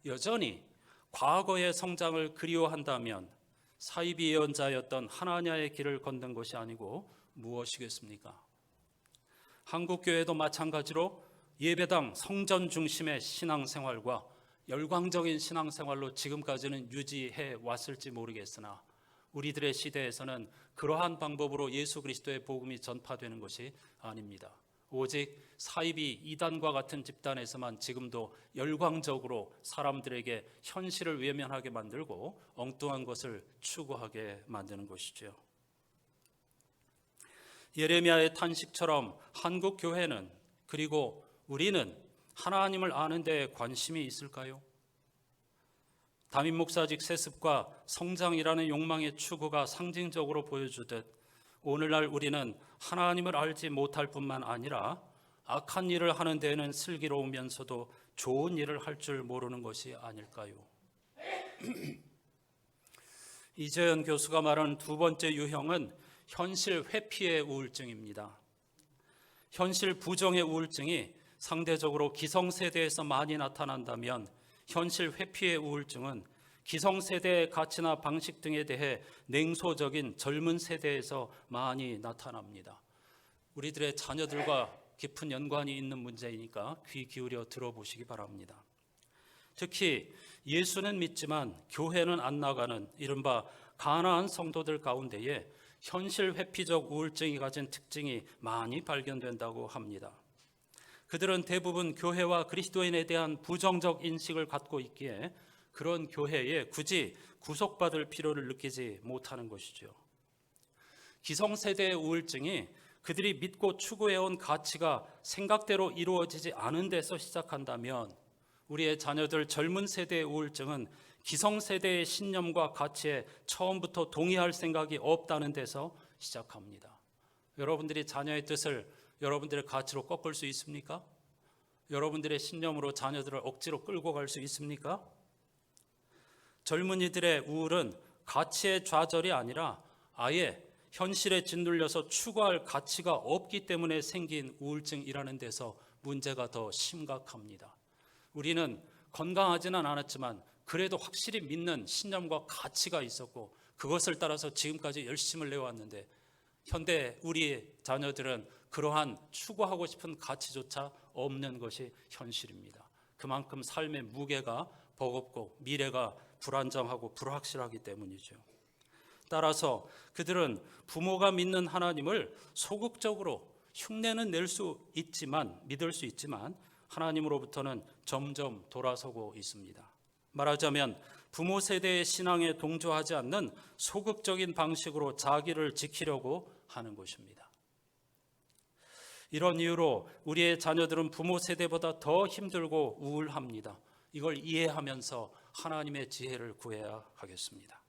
A: 여전히 과거의 성장을 그리워한다면 사이비 예언자였던 하나냐의 길을 걷는 것이 아니고 무엇이겠습니까? 한국교회도 마찬가지로 예배당 성전 중심의 신앙생활과 열광적인 신앙생활로 지금까지는 유지해 왔을지 모르겠으나 우리들의 시대에서는 그러한 방법으로 예수 그리스도의 복음이 전파되는 것이 아닙니다. 오직 사이비 이단과 같은 집단에서만 지금도 열광적으로 사람들에게 현실을 외면하게 만들고 엉뚱한 것을 추구하게 만드는 것이죠. 예레미야의 탄식처럼 한국 교회는 그리고 우리는 하나님을 아는 데 관심이 있을까요? 담임 목사직 세습과 성장이라는 욕망의 추구가 상징적으로 보여주듯 오늘날 우리는 하나님을 알지 못할 뿐만 아니라 악한 일을 하는 데에는 슬기로우면서도 좋은 일을 할 줄 모르는 것이 아닐까요? 이재현 교수가 말하는 두 번째 유형은 현실 회피의 우울증입니다. 현실 부정의 우울증이 상대적으로 기성세대에서 많이 나타난다면 현실 회피의 우울증은 기성세대의 가치나 방식 등에 대해 냉소적인 젊은 세대에서 많이 나타납니다. 우리들의 자녀들과 깊은 연관이 있는 문제이니까 귀 기울여 들어보시기 바랍니다. 특히 예수는 믿지만 교회는 안 나가는 이른바 가나안 성도들 가운데에 현실 회피적 우울증이 가진 특징이 많이 발견된다고 합니다. 그들은 대부분 교회와 그리스도인에 대한 부정적 인식을 갖고 있기에 그런 교회에 굳이 구속받을 필요를 느끼지 못하는 것이죠. 기성세대의 우울증이 그들이 믿고 추구해온 가치가 생각대로 이루어지지 않은 데서 시작한다면 우리의 자녀들 젊은 세대의 우울증은 기성세대의 신념과 가치에 처음부터 동의할 생각이 없다는 데서 시작합니다. 여러분들이 자녀의 뜻을 여러분들의 가치로 꺾을 수 있습니까? 여러분들의 신념으로 자녀들을 억지로 끌고 갈 수 있습니까? 젊은이들의 우울은 가치의 좌절이 아니라 아예 현실에 짓눌려서 추구할 가치가 없기 때문에 생긴 우울증이라는 데서 문제가 더 심각합니다. 우리는 건강하지는 않았지만 그래도 확실히 믿는 신념과 가치가 있었고 그것을 따라서 지금까지 열심을 내왔는데 현대 우리의 자녀들은 그러한 추구하고 싶은 가치조차 없는 것이 현실입니다. 그만큼 삶의 무게가 버겁고 미래가 불안정하고 불확실하기 때문이죠. 따라서 그들은 부모가 믿는 하나님을 소극적으로 흉내는 낼 수 있지만 믿을 수 있지만 하나님으로부터는 점점 돌아서고 있습니다. 말하자면 부모 세대의 신앙에 동조하지 않는 소극적인 방식으로 자기를 지키려고 하는 것입니다. 이런 이유로 우리의 자녀들은 부모 세대보다 더 힘들고 우울합니다. 이걸 이해하면서 하나님의 지혜를 구해야 하겠습니다.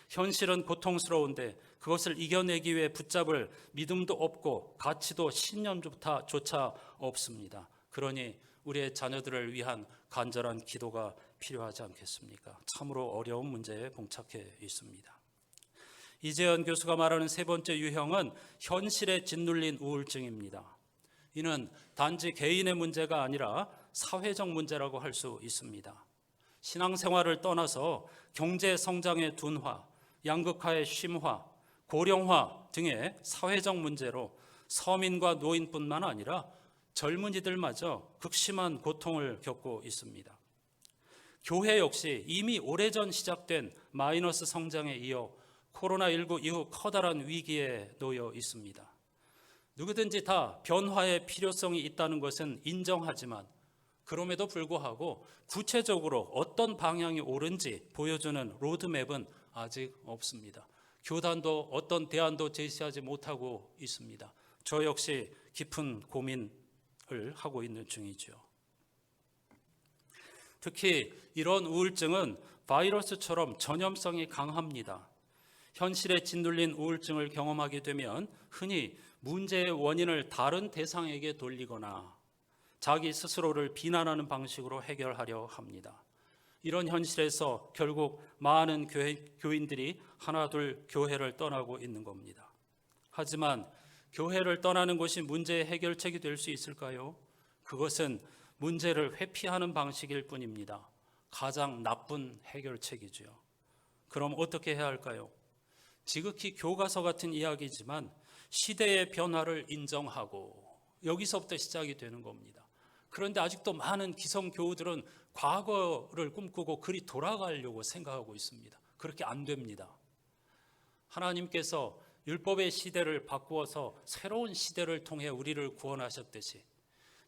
A: 현실은 고통스러운데 그것을 이겨내기 위해 붙잡을 믿음도 없고 가치도 신념조차 없습니다. 그러니 우리의 자녀들을 위한 간절한 기도가 필요하지 않겠습니까? 참으로 어려운 문제에 봉착해 있습니다. 이재현 교수가 말하는 세 번째 유형은 현실에 짓눌린 우울증입니다. 이는 단지 개인의 문제가 아니라 사회적 문제라고 할 수 있습니다. 신앙생활을 떠나서 경제 성장의 둔화, 양극화의 심화, 고령화 등의 사회적 문제로 서민과 노인뿐만 아니라 젊은이들마저 극심한 고통을 겪고 있습니다. 교회 역시 이미 오래전 시작된 마이너스 성장에 이어 코로나19 이후 커다란 위기에 놓여 있습니다. 누구든지 다 변화의 필요성이 있다는 것은 인정하지만 그럼에도 불구하고 구체적으로 어떤 방향이 옳은지 보여주는 로드맵은 아직 없습니다. 교단도 어떤 대안도 제시하지 못하고 있습니다. 저 역시 깊은 고민을 하고 있는 중이죠. 특히 이런 우울증은 바이러스처럼 전염성이 강합니다. 현실에 짓눌린 우울증을 경험하게 되면 흔히 문제의 원인을 다른 대상에게 돌리거나 자기 스스로를 비난하는 방식으로 해결하려 합니다. 이런 현실에서 결국 많은 교인들이 하나둘 교회를 떠나고 있는 겁니다. 하지만 교회를 떠나는 것이 문제의 해결책이 될 수 있을까요? 그것은 문제를 회피하는 방식일 뿐입니다. 가장 나쁜 해결책이죠. 그럼 어떻게 해야 할까요? 지극히 교과서 같은 이야기지만 시대의 변화를 인정하고 여기서부터 시작이 되는 겁니다. 그런데 아직도 많은 기성교우들은 과거를 꿈꾸고 그리 돌아가려고 생각하고 있습니다. 그렇게 안 됩니다. 하나님께서 율법의 시대를 바꾸어서 새로운 시대를 통해 우리를 구원하셨듯이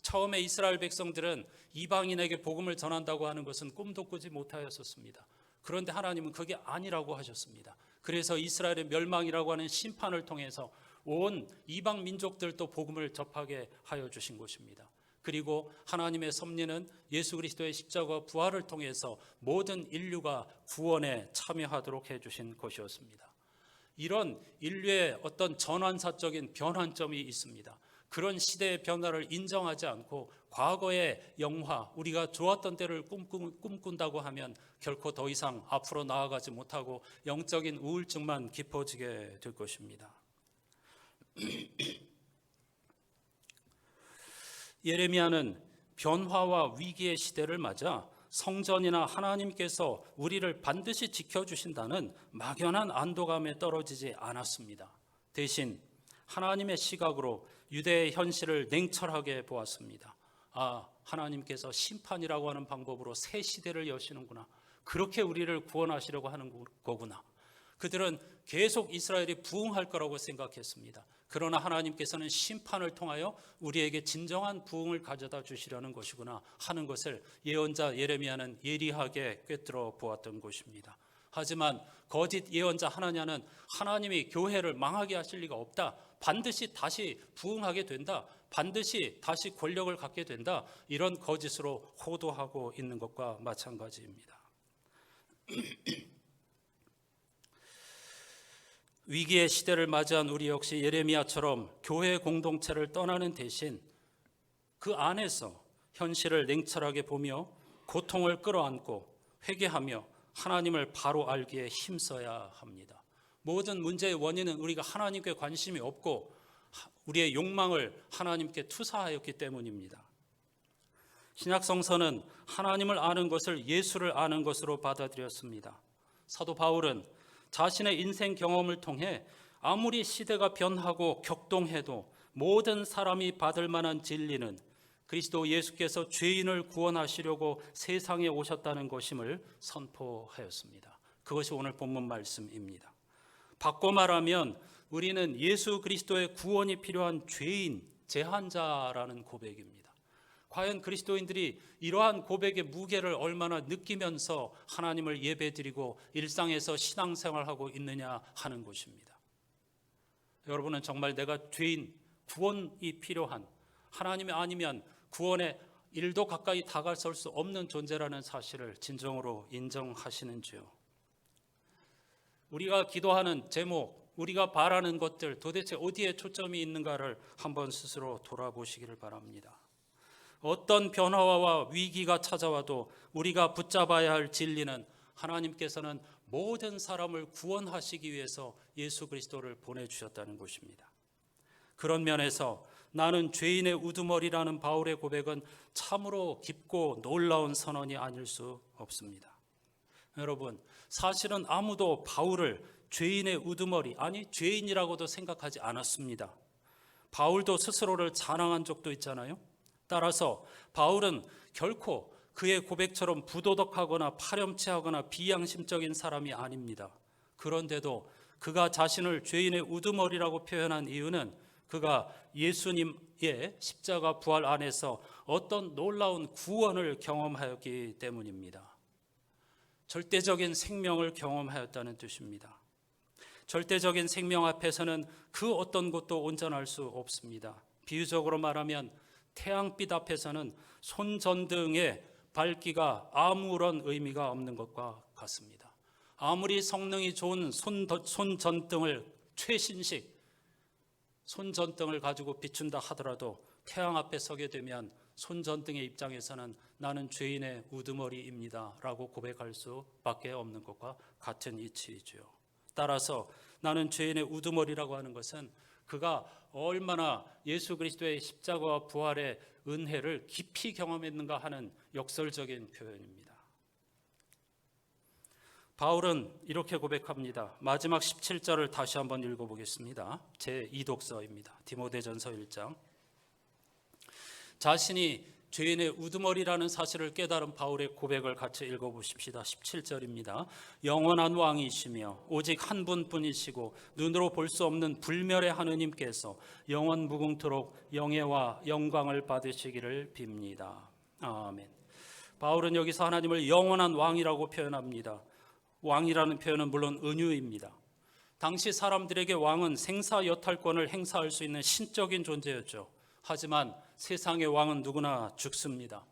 A: 처음에 이스라엘 백성들은 이방인에게 복음을 전한다고 하는 것은 꿈도 꾸지 못하였었습니다. 그런데 하나님은 그게 아니라고 하셨습니다. 그래서 이스라엘의 멸망이라고 하는 심판을 통해서 온 이방 민족들도 복음을 접하게 하여 주신 것입니다. 그리고 하나님의 섭리는 예수 그리스도의 십자가 부활을 통해서 모든 인류가 구원에 참여하도록 해주신 것이었습니다. 이런 인류의 어떤 전환사적인 변환점이 있습니다. 그런 시대의 변화를 인정하지 않고 과거의 영화, 우리가 좋았던 때를 꿈꾼다고 하면 결코 더 이상 앞으로 나아가지 못하고 영적인 우울증만 깊어지게 될 것입니다. 예레미야는 변화와 위기의 시대를 맞아 성전이나 하나님께서 우리를 반드시 지켜주신다는 막연한 안도감에 떨어지지 않았습니다. 대신 하나님의 시각으로 유대의 현실을 냉철하게 보았습니다. 하나님께서 심판이라고 하는 방법으로 새 시대를 여시는구나. 그렇게 우리를 구원하시려고 하는 거구나. 그들은 계속 이스라엘이 부흥할 거라고 생각했습니다. 그러나 하나님께서는 심판을 통하여 우리에게 진정한 부흥을 가져다 주시려는 것이구나 하는 것을 예언자 예레미야는 예리하게 꿰뚫어 보았던 것입니다. 하지만 거짓 예언자 하나냐는 하나님이 교회를 망하게 하실 리가 없다. 반드시 다시 부흥하게 된다. 반드시 다시 권력을 갖게 된다. 이런 거짓으로 호도하고 있는 것과 마찬가지입니다. 위기의 시대를 맞이한 우리 역시 예레미야처럼 교회 공동체를 떠나는 대신 그 안에서 현실을 냉철하게 보며 고통을 끌어안고 회개하며 하나님을 바로 알기에 힘써야 합니다. 모든 문제의 원인은 우리가 하나님께 관심이 없고 우리의 욕망을 하나님께 투사하였기 때문입니다. 신약성서는 하나님을 아는 것을 예수를 아는 것으로 받아들였습니다. 사도 바울은 자신의 인생 경험을 통해 아무리 시대가 변하고 격동해도 모든 사람이 받을 만한 진리는 그리스도 예수께서 죄인을 구원하시려고 세상에 오셨다는 것임을 선포하였습니다. 그것이 오늘 본문 말씀입니다. 바꿔 말하면 우리는 예수 그리스도의 구원이 필요한 죄인, 제한자라는 고백입니다. 과연 그리스도인들이 이러한 고백의 무게를 얼마나 느끼면서 하나님을 예배드리고 일상에서 신앙생활하고 있느냐 하는 것입니다. 여러분은 정말 내가 죄인, 구원이 필요한 하나님이 아니면 구원에 1도 가까이 다가설 수 없는 존재라는 사실을 진정으로 인정하시는지요? 우리가 기도하는 제목, 우리가 바라는 것들 도대체 어디에 초점이 있는가를 한번 스스로 돌아보시기를 바랍니다. 어떤 변화와 위기가 찾아와도 우리가 붙잡아야 할 진리는 하나님께서는 모든 사람을 구원하시기 위해서 예수 그리스도를 보내주셨다는 것입니다. 그런 면에서 나는 죄인의 우두머리라는 바울의 고백은 참으로 깊고 놀라운 선언이 아닐 수 없습니다. 여러분, 사실은 아무도 바울을 죄인의 우두머리, 아니 죄인이라고도 생각하지 않았습니다. 바울도 스스로를 자랑한 적도 있잖아요. 따라서 바울은 결코 그의 고백처럼 부도덕하거나 파렴치하거나 비양심적인 사람이 아닙니다. 그런데도 그가 자신을 죄인의 우두머리라고 표현한 이유는 그가 예수님의 십자가 부활 안에서 어떤 놀라운 구원을 경험하였기 때문입니다. 절대적인 생명을 경험하였다는 뜻입니다. 절대적인 생명 앞에서는 그 어떤 것도 온전할 수 없습니다. 비유적으로 말하면 태양빛 앞에서는 손전등의 밝기가 아무런 의미가 없는 것과 같습니다. 아무리 성능이 좋은 손전등을 최신식 손전등을 가지고 비춘다 하더라도 태양 앞에 서게 되면 손전등의 입장에서는 나는 죄인의 우두머리입니다 라고 고백할 수밖에 없는 것과 같은 이치이죠. 따라서 나는 죄인의 우두머리라고 하는 것은 그가 얼마나 예수 그리스도의 십자가와 부활의 은혜를 깊이 경험했는가 하는 역설적인 표현입니다. 바울은 이렇게 고백합니다. 마지막 17절을 다시 한번 읽어보겠습니다. 제 2독서입니다. 디모데전서 1장. 자신이 죄인의 우두머리라는 사실을 깨달은 바울의 고백을 같이 읽어보십시다. 17절입니다. 영원한 왕이시며 오직 한 분뿐이시고 눈으로 볼 수 없는 불멸의 하느님께서 영원 무궁토록 영예와 영광을 받으시기를 빕니다. 아멘. 바울은 여기서 하나님을 영원한 왕이라고 표현합니다. 왕이라는 표현은 물론 은유입니다. 당시 사람들에게 왕은 생사 여탈권을 행사할 수 있는 신적인 존재였죠. 하지만 세상의 왕은 누구나 죽습니다.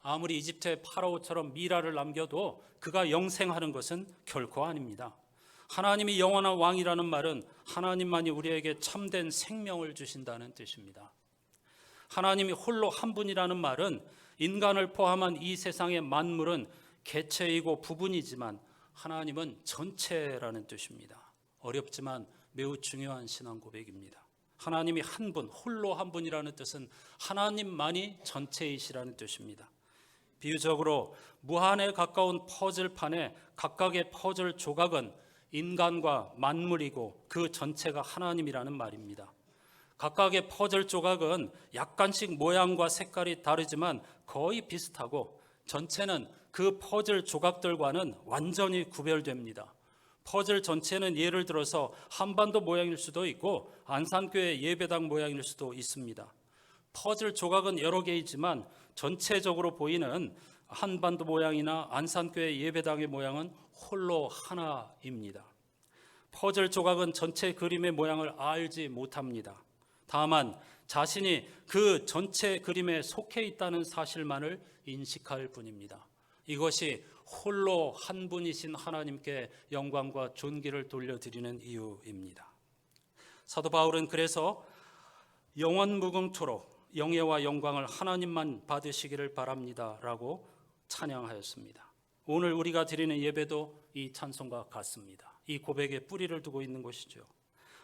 A: 아무리 이집트의 파라오처럼 미라를 남겨도 그가 영생하는 것은 결코 아닙니다. 하나님이 영원한 왕이라는 말은 하나님만이 우리에게 참된 생명을 주신다는 뜻입니다. 하나님이 홀로 한 분이라는 말은 인간을 포함한 이 세상의 만물은 개체이고 부분이지만 하나님은 전체라는 뜻입니다. 어렵지만 매우 중요한 신앙 고백입니다. 하나님이 한 분, 홀로 한 분이라는 뜻은 하나님만이 전체이시라는 뜻입니다. 비유적으로 무한에 가까운 퍼즐판에 각각의 퍼즐 조각은 인간과 만물이고 그 전체가 하나님이라는 말입니다. 각각의 퍼즐 조각은 약간씩 모양과 색깔이 다르지만 거의 비슷하고 전체는 그 퍼즐 조각들과는 완전히 구별됩니다. 퍼즐 전체는 예를 들어서 한반도 모양일 수도 있고 안산교회 예배당 모양일 수도 있습니다. 퍼즐 조각은 여러 개이지만 전체적으로 보이는 한반도 모양이나 안산교회 예배당의 모양은 홀로 하나입니다. 퍼즐 조각은 전체 그림의 모양을 알지 못합니다. 다만 자신이 그 전체 그림에 속해 있다는 사실만을 인식할 뿐입니다. 이것이 홀로 한 분이신 하나님께 영광과 존귀를 돌려드리는 이유입니다. 사도 바울은 그래서 영원 무궁토록 영예와 영광을 하나님만 받으시기를 바랍니다 라고 찬양하였습니다. 오늘 우리가 드리는 예배도 이 찬송과 같습니다. 이 고백에 뿌리를 두고 있는 것이죠.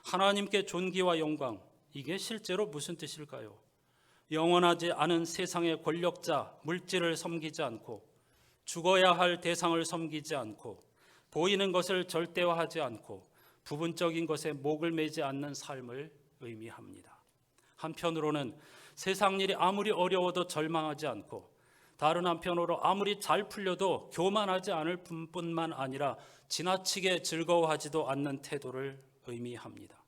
A: 하나님께 존귀와 영광, 이게 실제로 무슨 뜻일까요? 영원하지 않은 세상의 권력자, 물질을 섬기지 않고 죽어야 할 대상을 섬기지 않고 보이는 것을 절대화하지 않고 부분적인 것에 목을 매지 않는 삶을 의미합니다. 한편으로는 세상 일이 아무리 어려워도 절망하지 않고 다른 한편으로 아무리 잘 풀려도 교만하지 않을 뿐만 아니라 지나치게 즐거워하지도 않는 태도를 의미합니다.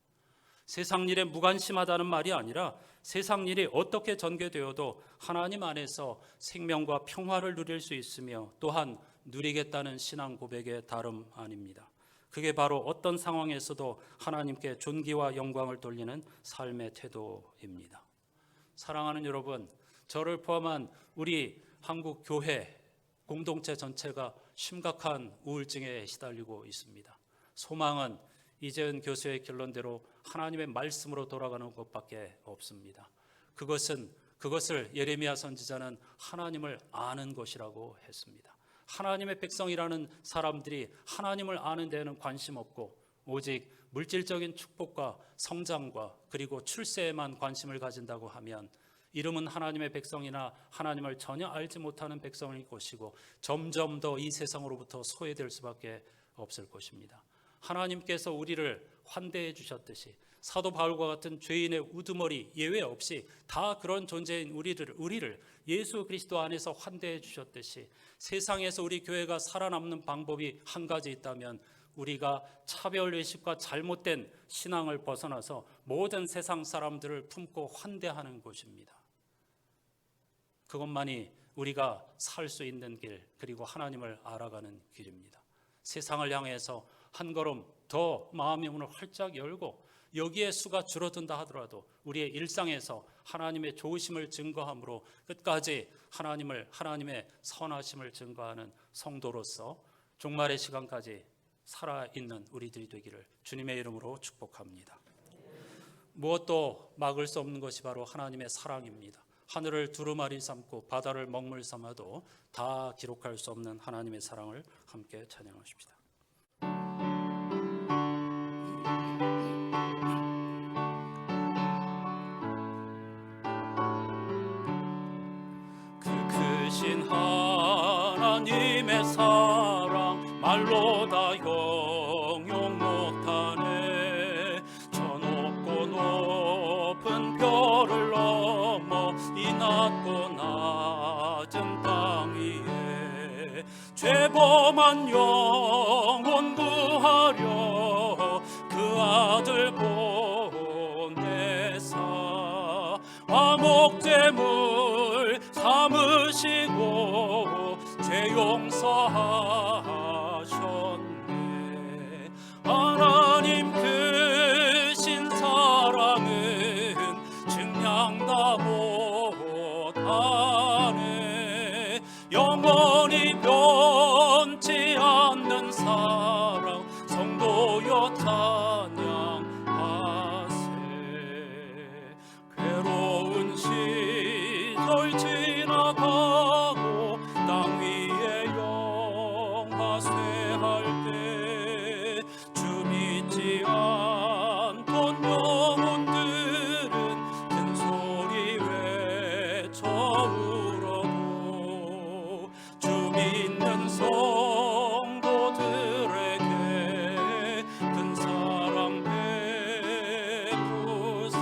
A: 세상 일에 무관심하다는 말이 아니라 세상 일이 어떻게 전개되어도 하나님 안에서 생명과 평화를 누릴 수 있으며 또한 누리겠다는 신앙 고백의 다름 아닙니다. 그게 바로 어떤 상황에서도 하나님께 존귀와 영광을 돌리는 삶의 태도입니다. 사랑하는 여러분, 저를 포함한 우리 한국 교회 공동체 전체가 심각한 우울증에 시달리고 있습니다. 소망은 이재은 교수의 결론대로 하나님의 말씀으로 돌아가는 것밖에 없습니다. 그것을 예레미야 선지자는 하나님을 아는 것이라고 했습니다. 하나님의 백성이라는 사람들이 하나님을 아는 데에는 관심 없고 오직 물질적인 축복과 성장과 그리고 출세에만 관심을 가진다고 하면 이름은 하나님의 백성이나 하나님을 전혀 알지 못하는 백성일 것이고 점점 더 이 세상으로부터 소외될 수밖에 없을 것입니다. 하나님께서 우리를 환대해 주셨듯이 사도 바울과 같은 죄인의 우두머리 예외 없이 다 그런 존재인 우리를 예수 그리스도 안에서 환대해 주셨듯이 세상에서 우리 교회가 살아남는 방법이 한 가지 있다면 우리가 차별의식과 잘못된 신앙을 벗어나서 모든 세상 사람들을 품고 환대하는 것입니다. 그것만이 우리가 살 수 있는 길, 그리고 하나님을 알아가는 길입니다. 세상을 향해서 한 걸음 더 마음의 문을 활짝 열고 여기에 수가 줄어든다 하더라도 우리의 일상에서 하나님의 좋으심을 증거함으로 끝까지 하나님의 선하심을 증거하는 성도로서 종말의 시간까지 살아있는 우리들이 되기를 주님의 이름으로 축복합니다. 무엇도 막을 수 없는 것이 바로 하나님의 사랑입니다. 하늘을 두루마리 삼고 바다를 먹물 삼아도 다 기록할 수 없는 하나님의 사랑을 함께 찬양하십시다. 그 크신 하나님의 사랑 말로 다 형용 못하네. 저 높고 높은 별을 넘어 이 낮고 죄범한 영혼 구하려 그 아들 보내사 화목제물 삼으시고 죄 용서하셨네. 하나님 크신 사랑은 증량다 못하네. 영원히 변치 않는 사랑 성도여 찬양하세. 괴로운 시절 지나가고 땅 위에 영화쇠할 때 주 믿지 않던 영혼들은 큰 소리 외쳐 울어도 주 믿는 성도들에게 큰 사랑 베푸사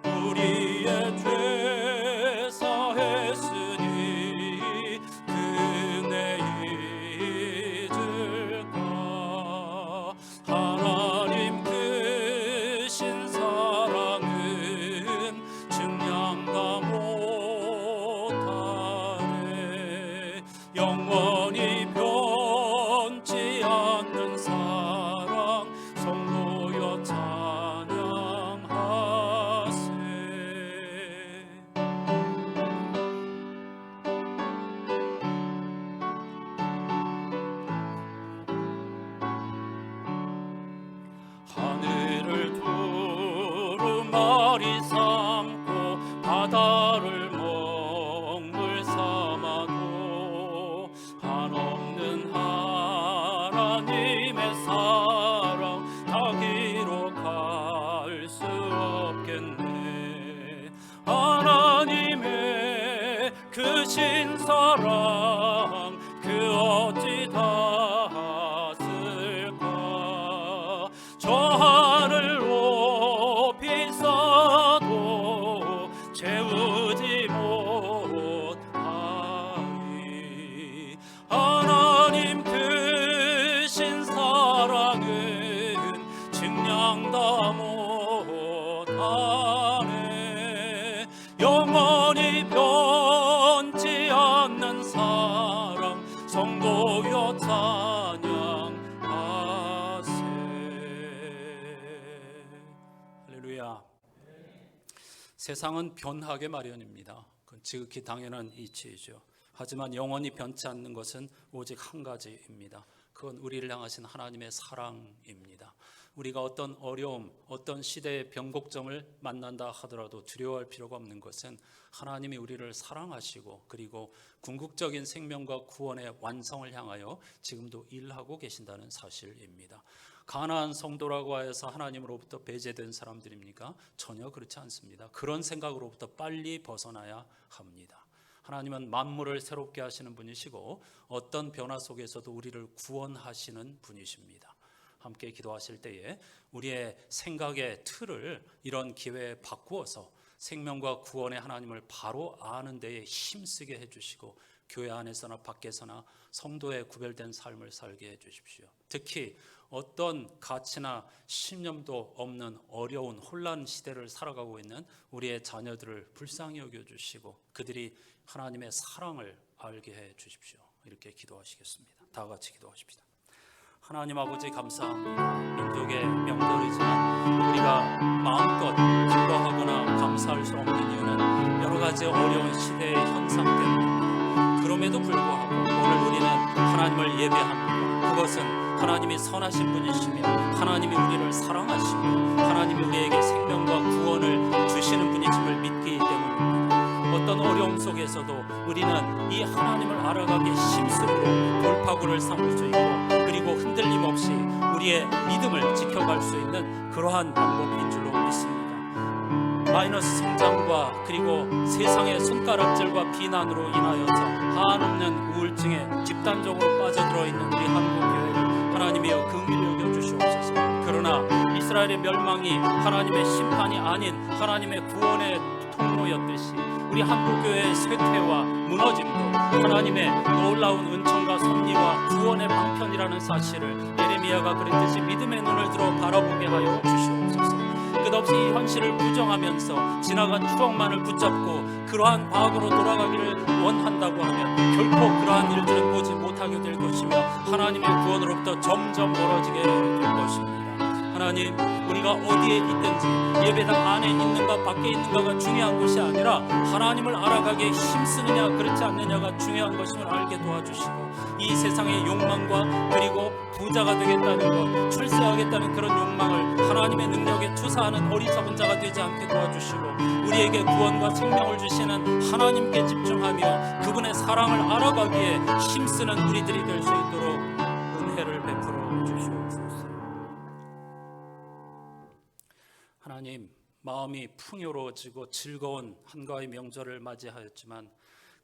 A: 우리의 죄 사했으니 그네 잊을까. 하나님 크신 사랑은 증량다 못하네. 영원히 변치 않는 사랑 성도여 찬양하세. 하늘을 두루마리 삼고 바다를 먹물 삼아도 한없는 하나님의 사랑 다 기록할 수 없겠네. 하나님의 크신 사랑 그 어찌 닿았을까. 저 하늘 높이 쌓아도 채우지 못하리. 하나님 크신 사랑은 증량다 못하네. 영원히 변치 않는 사랑 성도여 찬양하세. 할렐루야. 세상은 변하게 마련입니다. 그건 지극히 당연한 이치이죠. 하지만 영원히 변치 않는 것은 오직 한 가지입니다. 그건 우리를 향하신 하나님의 사랑입니다. 우리가 어떤 어려움, 어떤 시대의 변곡점을 만난다 하더라도 두려워할 필요가 없는 것은 하나님이 우리를 사랑하시고 그리고 궁극적인 생명과 구원의 완성을 향하여 지금도 일하고 계신다는 사실입니다. 가나안 성도라고 하여서 하나님으로부터 배제된 사람들입니까? 전혀 그렇지 않습니다. 그런 생각으로부터 빨리 벗어나야 합니다. 하나님은 만물을 새롭게 하시는 분이시고 어떤 변화 속에서도 우리를 구원하시는 분이십니다. 함께 기도하실 때에 우리의 생각의 틀을 이런 기회에 바꾸어서 생명과 구원의 하나님을 바로 아는 데에 힘쓰게 해주시고 교회 안에서나 밖에서나 성도의 구별된 삶을 살게 해주십시오. 특히 어떤 가치나 신념도 없는 어려운 혼란 시대를 살아가고 있는 우리의 자녀들을 불쌍히 여겨주시고 그들이 하나님의 사랑을 알게 해주십시오. 이렇게 기도하시겠습니다. 다 같이 기도하십시다. 하나님 아버지 감사합니다. 민족의 명절이지만 우리가 마음껏 기뻐하거나 감사할 수 없는 이유는 여러 가지 어려운 시대의 현상 때문입니다. 그럼에도 불구하고 오늘 우리는 하나님을 예배합니다. 그것은 하나님이 선하신 분이시며 하나님이 우리를 사랑하시며 하나님이 우리에게 생명과 구원을 주시는 분이심을 믿기 때문입니다. 어떤 어려움 속에서도 우리는 이 하나님을 알아가기 힘쓰므로 돌파구를 삼을 수 있고 그리고 흔들림 없이 우리의 믿음을 지켜갈 수 있는 그러한 방법인 줄로 믿습니다. 마이너스 성장과 그리고 세상의 손가락질과 비난으로 인하여서 한없는 우울증에 집단적으로 빠져들어 있는 우리 한국교회를 하나님이여 긍휼히 여겨주시옵소서. 그러나 이스라엘의 멸망이 하나님의 심판이 아닌 하나님의 구원의 통로였듯이 우리 한국교회의 쇠퇴와 무너짐도 하나님의 놀라운 은총과 섭리와 구원의 방편이라는 사실을 예레미야가 그랬듯이 믿음의 눈을 들어 바라보게 하여 주시옵소서. 끝없이 이 현실을 부정하면서 지나간 추억만을 붙잡고 그러한 과거로 돌아가기를 원한다고 하면 결코 그러한 일들은 보지 못하게 될 것이며 하나님의 구원으로부터 점점 멀어지게 될 것입니다. 하나님, 우리가 어디에 있든지 예배당 안에 있는가 밖에 있는가가 중요한 것이 아니라 하나님을 알아가기에 힘쓰느냐 그렇지 않느냐가 중요한 것임을 알게 도와주시고, 이 세상의 욕망과 그리고 부자가 되겠다는 것, 출세하겠다는 그런 욕망을 하나님의 능력에 투사하는 어리석은 자가 되지 않게 도와주시고, 우리에게 구원과 생명을 주시는 하나님께 집중하며 그분의 사랑을 알아가기에 힘쓰는 우리들이 될 수 있도록 은혜를 베풀어 주시옵소서. 하나님, 마음이 풍요로워지고 즐거운 한가위 명절을 맞이하였지만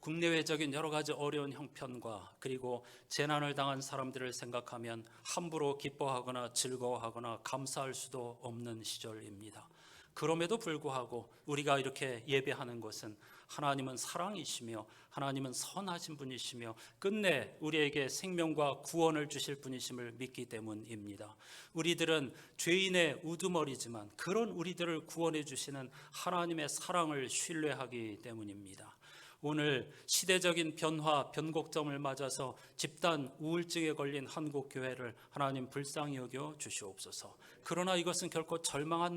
A: 국내외적인 여러 가지 어려운 형편과 그리고 재난을 당한 사람들을 생각하면 함부로 기뻐하거나 즐거워하거나 감사할 수도 없는 시절입니다. 그럼에도 불구하고 우리가 이렇게 예배하는 것은 하나님은 사랑이시며 하나님은 선하신 분이시며 끝내 우리에게 생명과 구원을 주실 분이심을 믿기 때문입니다. 우리들은 죄인의 우두머리지만 그런 우리들을 구원해 주시는 하나님의 사랑을 신뢰하기 때문입니다. 오늘 시대적인 변화, 변곡점을 맞아서 집단 우울증에 걸린 한국 교회를 하나님 불쌍히 여겨 주시옵소서. 그러나 이것이 결코 절망할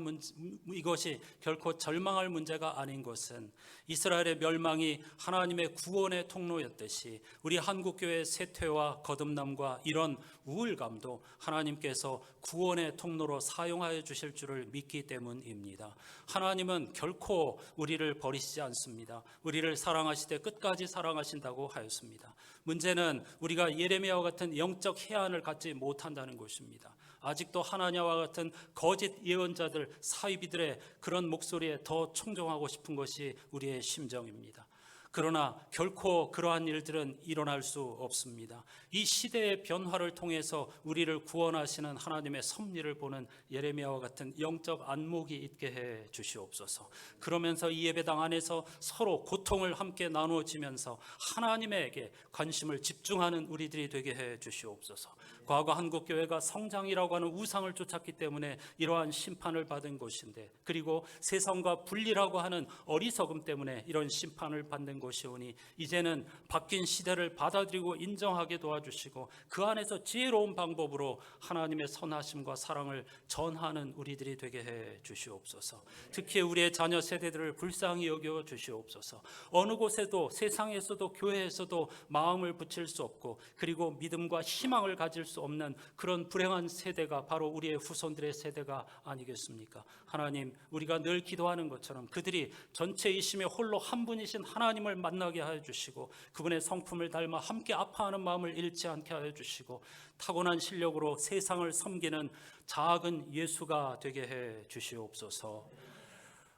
A: 문제가 아닌 것은 이스라엘의 멸망이 하나님의 구원의 통로였듯이 우리 한국 교회의 쇠퇴와 거듭남과 이런 우울감도 하나님께서 구원의 통로로 사용하여 주실 줄을 믿기 때문입니다. 하나님은 결코 우리를 버리시지 않습니다. 우리를 사랑하시되 끝까지 사랑하신다고 하였습니다. 문제는 우리가 예레미야와 같은 영적 해안을 갖지 못한다는 것입니다. 아직도 하나냐와 같은 거짓 예언자들, 사이비들의 그런 목소리에 더 충종하고 싶은 것이 우리의 심정입니다. 그러나 결코 그러한 일들은 일어날 수 없습니다. 이 시대의 변화를 통해서 우리를 구원하시는 하나님의 섭리를 보는 예레미야와 같은 영적 안목이 있게 해 주시옵소서. 그러면서 이 예배당 안에서 서로 고통을 함께 나누어지면서 하나님에게 관심을 집중하는 우리들이 되게 해 주시옵소서. 과거 한국교회가 성장이라고 하는 우상을 쫓았기 때문에 이러한 심판을 받은 것인데, 그리고 세상과 분리라고 하는 어리석음 때문에 이런 심판을 받는 것이오니 이제는 바뀐 시대를 받아들이고 인정하게 도와주시고 그 안에서 지혜로운 방법으로 하나님의 선하심과 사랑을 전하는 우리들이 되게 해 주시옵소서. 특히 우리의 자녀 세대들을 불쌍히 여겨 주시옵소서. 어느 곳에도 세상에서도 교회에서도 마음을 붙일 수 없고 그리고 믿음과 희망을 가질 수 없는 그런 불행한 세대가 바로 우리의 후손들의 세대가 아니겠습니까? 하나님, 우리가 늘 기도하는 것처럼 그들이 전체이심에 홀로 한 분이신 하나님을 만나게 하여 주시고 그분의 성품을 닮아 함께 아파하는 마음을 잃지 않게 하여 주시고 타고난 실력으로 세상을 섬기는 작은 예수가 되게 해 주시옵소서.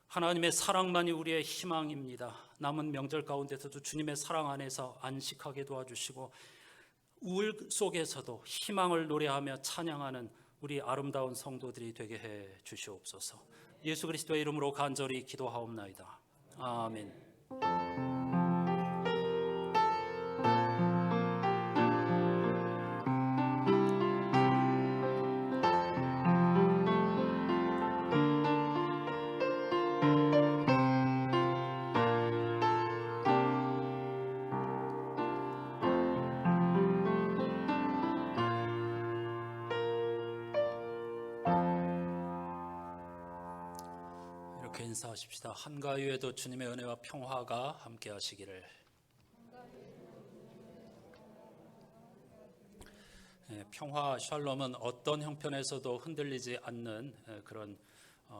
A: 하나님의 사랑만이 우리의 희망입니다. 남은 명절 가운데서도 주님의 사랑 안에서 안식하게 도와주시고 우울 속에서도 희망을 노래하며 찬양하는 우리 아름다운 성도들이 되게 해 주시옵소서. 예수 그리스도의 이름으로 간절히 기도하옵나이다. 아멘. 이렇게 인사하십시다. 한가위에도 주님의 은혜와 평화가 함께 하시기를. 평화 샬롬은 어떤 형편에서도 흔들리지 않는 그런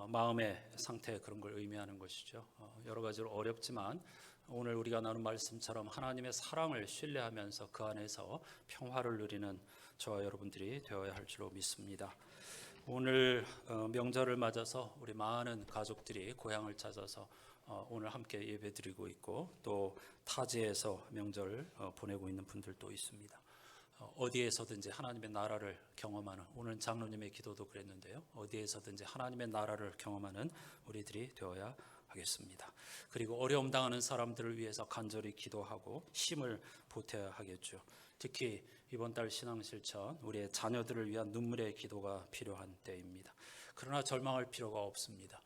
A: 마음의 상태, 그런 걸 의미하는 것이죠. 여러 가지로 어렵지만 오늘 우리가 나눈 말씀처럼 하나님의 사랑을 신뢰하면서 그 안에서 평화를 누리는 저와 여러분들이 되어야 할 줄로 믿습니다. 오늘 명절을 맞아서 우리 많은 가족들이 고향을 찾아서 오늘 함께 예배드리고 있고 또 타지에서 명절 보내고 있는 분들도 있습니다. 어디에서든지 하나님의 나라를 경험하는, 오늘 장로님의 기도도 그랬는데요, 어디에서든지 하나님의 나라를 경험하는 우리들이 되어야 하겠습니다. 그리고 어려움 당하는 사람들을 위해서 간절히 기도하고 힘을 보태야 하겠죠. 특히 이번 달 신앙실천 우리의 자녀들을 위한 눈물의 기도가 필요한 때입니다. 그러나 절망할 필요가 없습니다.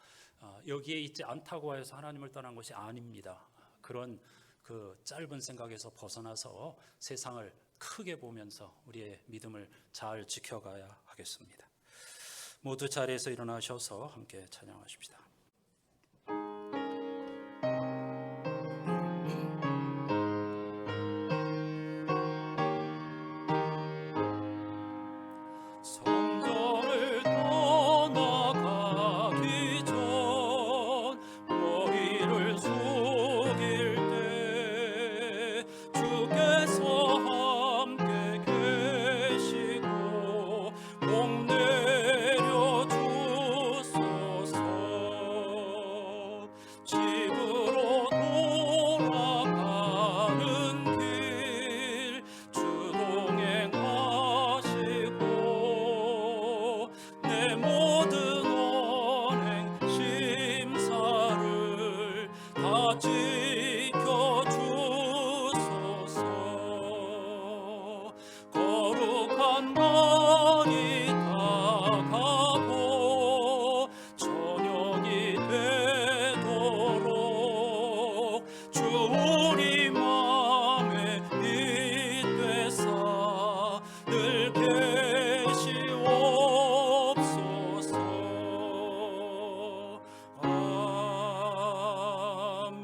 A: 여기에 있지 않다고 해서 하나님을 떠난 것이 아닙니다. 그런 그 짧은 생각에서 벗어나서 세상을 크게 보면서 우리의 믿음을 잘 지켜가야 하겠습니다. 모두 자리에서 일어나셔서 함께 찬양하십시다. 성경을 떠나가기 전 머리를 숙일 때 주께서 함께 계시고 복 내려 주소서. 집으로 돌아가는 길 주 동행하시고 내 모든 언행 심사를 다 지켜주소서. 거룩한 날이 다가고 저녁이 되도록 주 우리 맘에 빛되사 늘 계시옵소서. 아멘.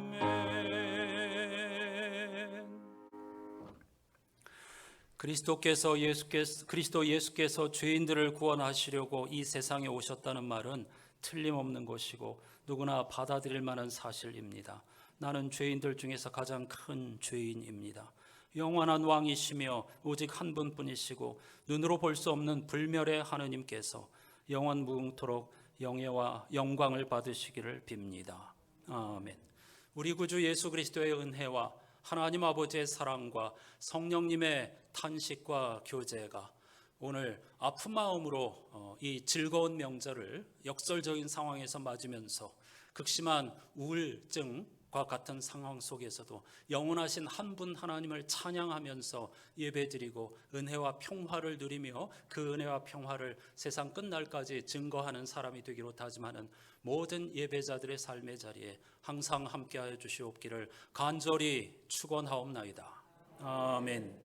A: 그리스도 예수께서 죄인들을 구원하시려고 이 세상에 오셨다는 말은 틀림없는 것이고 누구나 받아들일 만한 사실입니다. 나는 죄인들 중에서 가장 큰 죄인입니다. 영원한 왕이시며 오직 한 분뿐이시고 눈으로 볼 수 없는 불멸의 하느님께서 영원 무궁토록 영예와 영광을 받으시기를 빕니다. 아멘. 우리 구주 예수 그리스도의 은혜와 하나님 아버지의 사랑과 성령님의 탄식과 교제가 오늘 아픈 마음으로 이 즐거운 명절을 역설적인 상황에서 맞으면서 극심한 우울증과 같은 상황 속에서도 영원하신 한 분 하나님을 찬양하면서 예배드리고 은혜와 평화를 누리며 그 은혜와 평화를 세상 끝날까지 증거하는 사람이 되기로 다짐하는 모든 예배자들의 삶의 자리에 항상 함께하여 주시옵기를 간절히 축원하옵나이다. 아멘.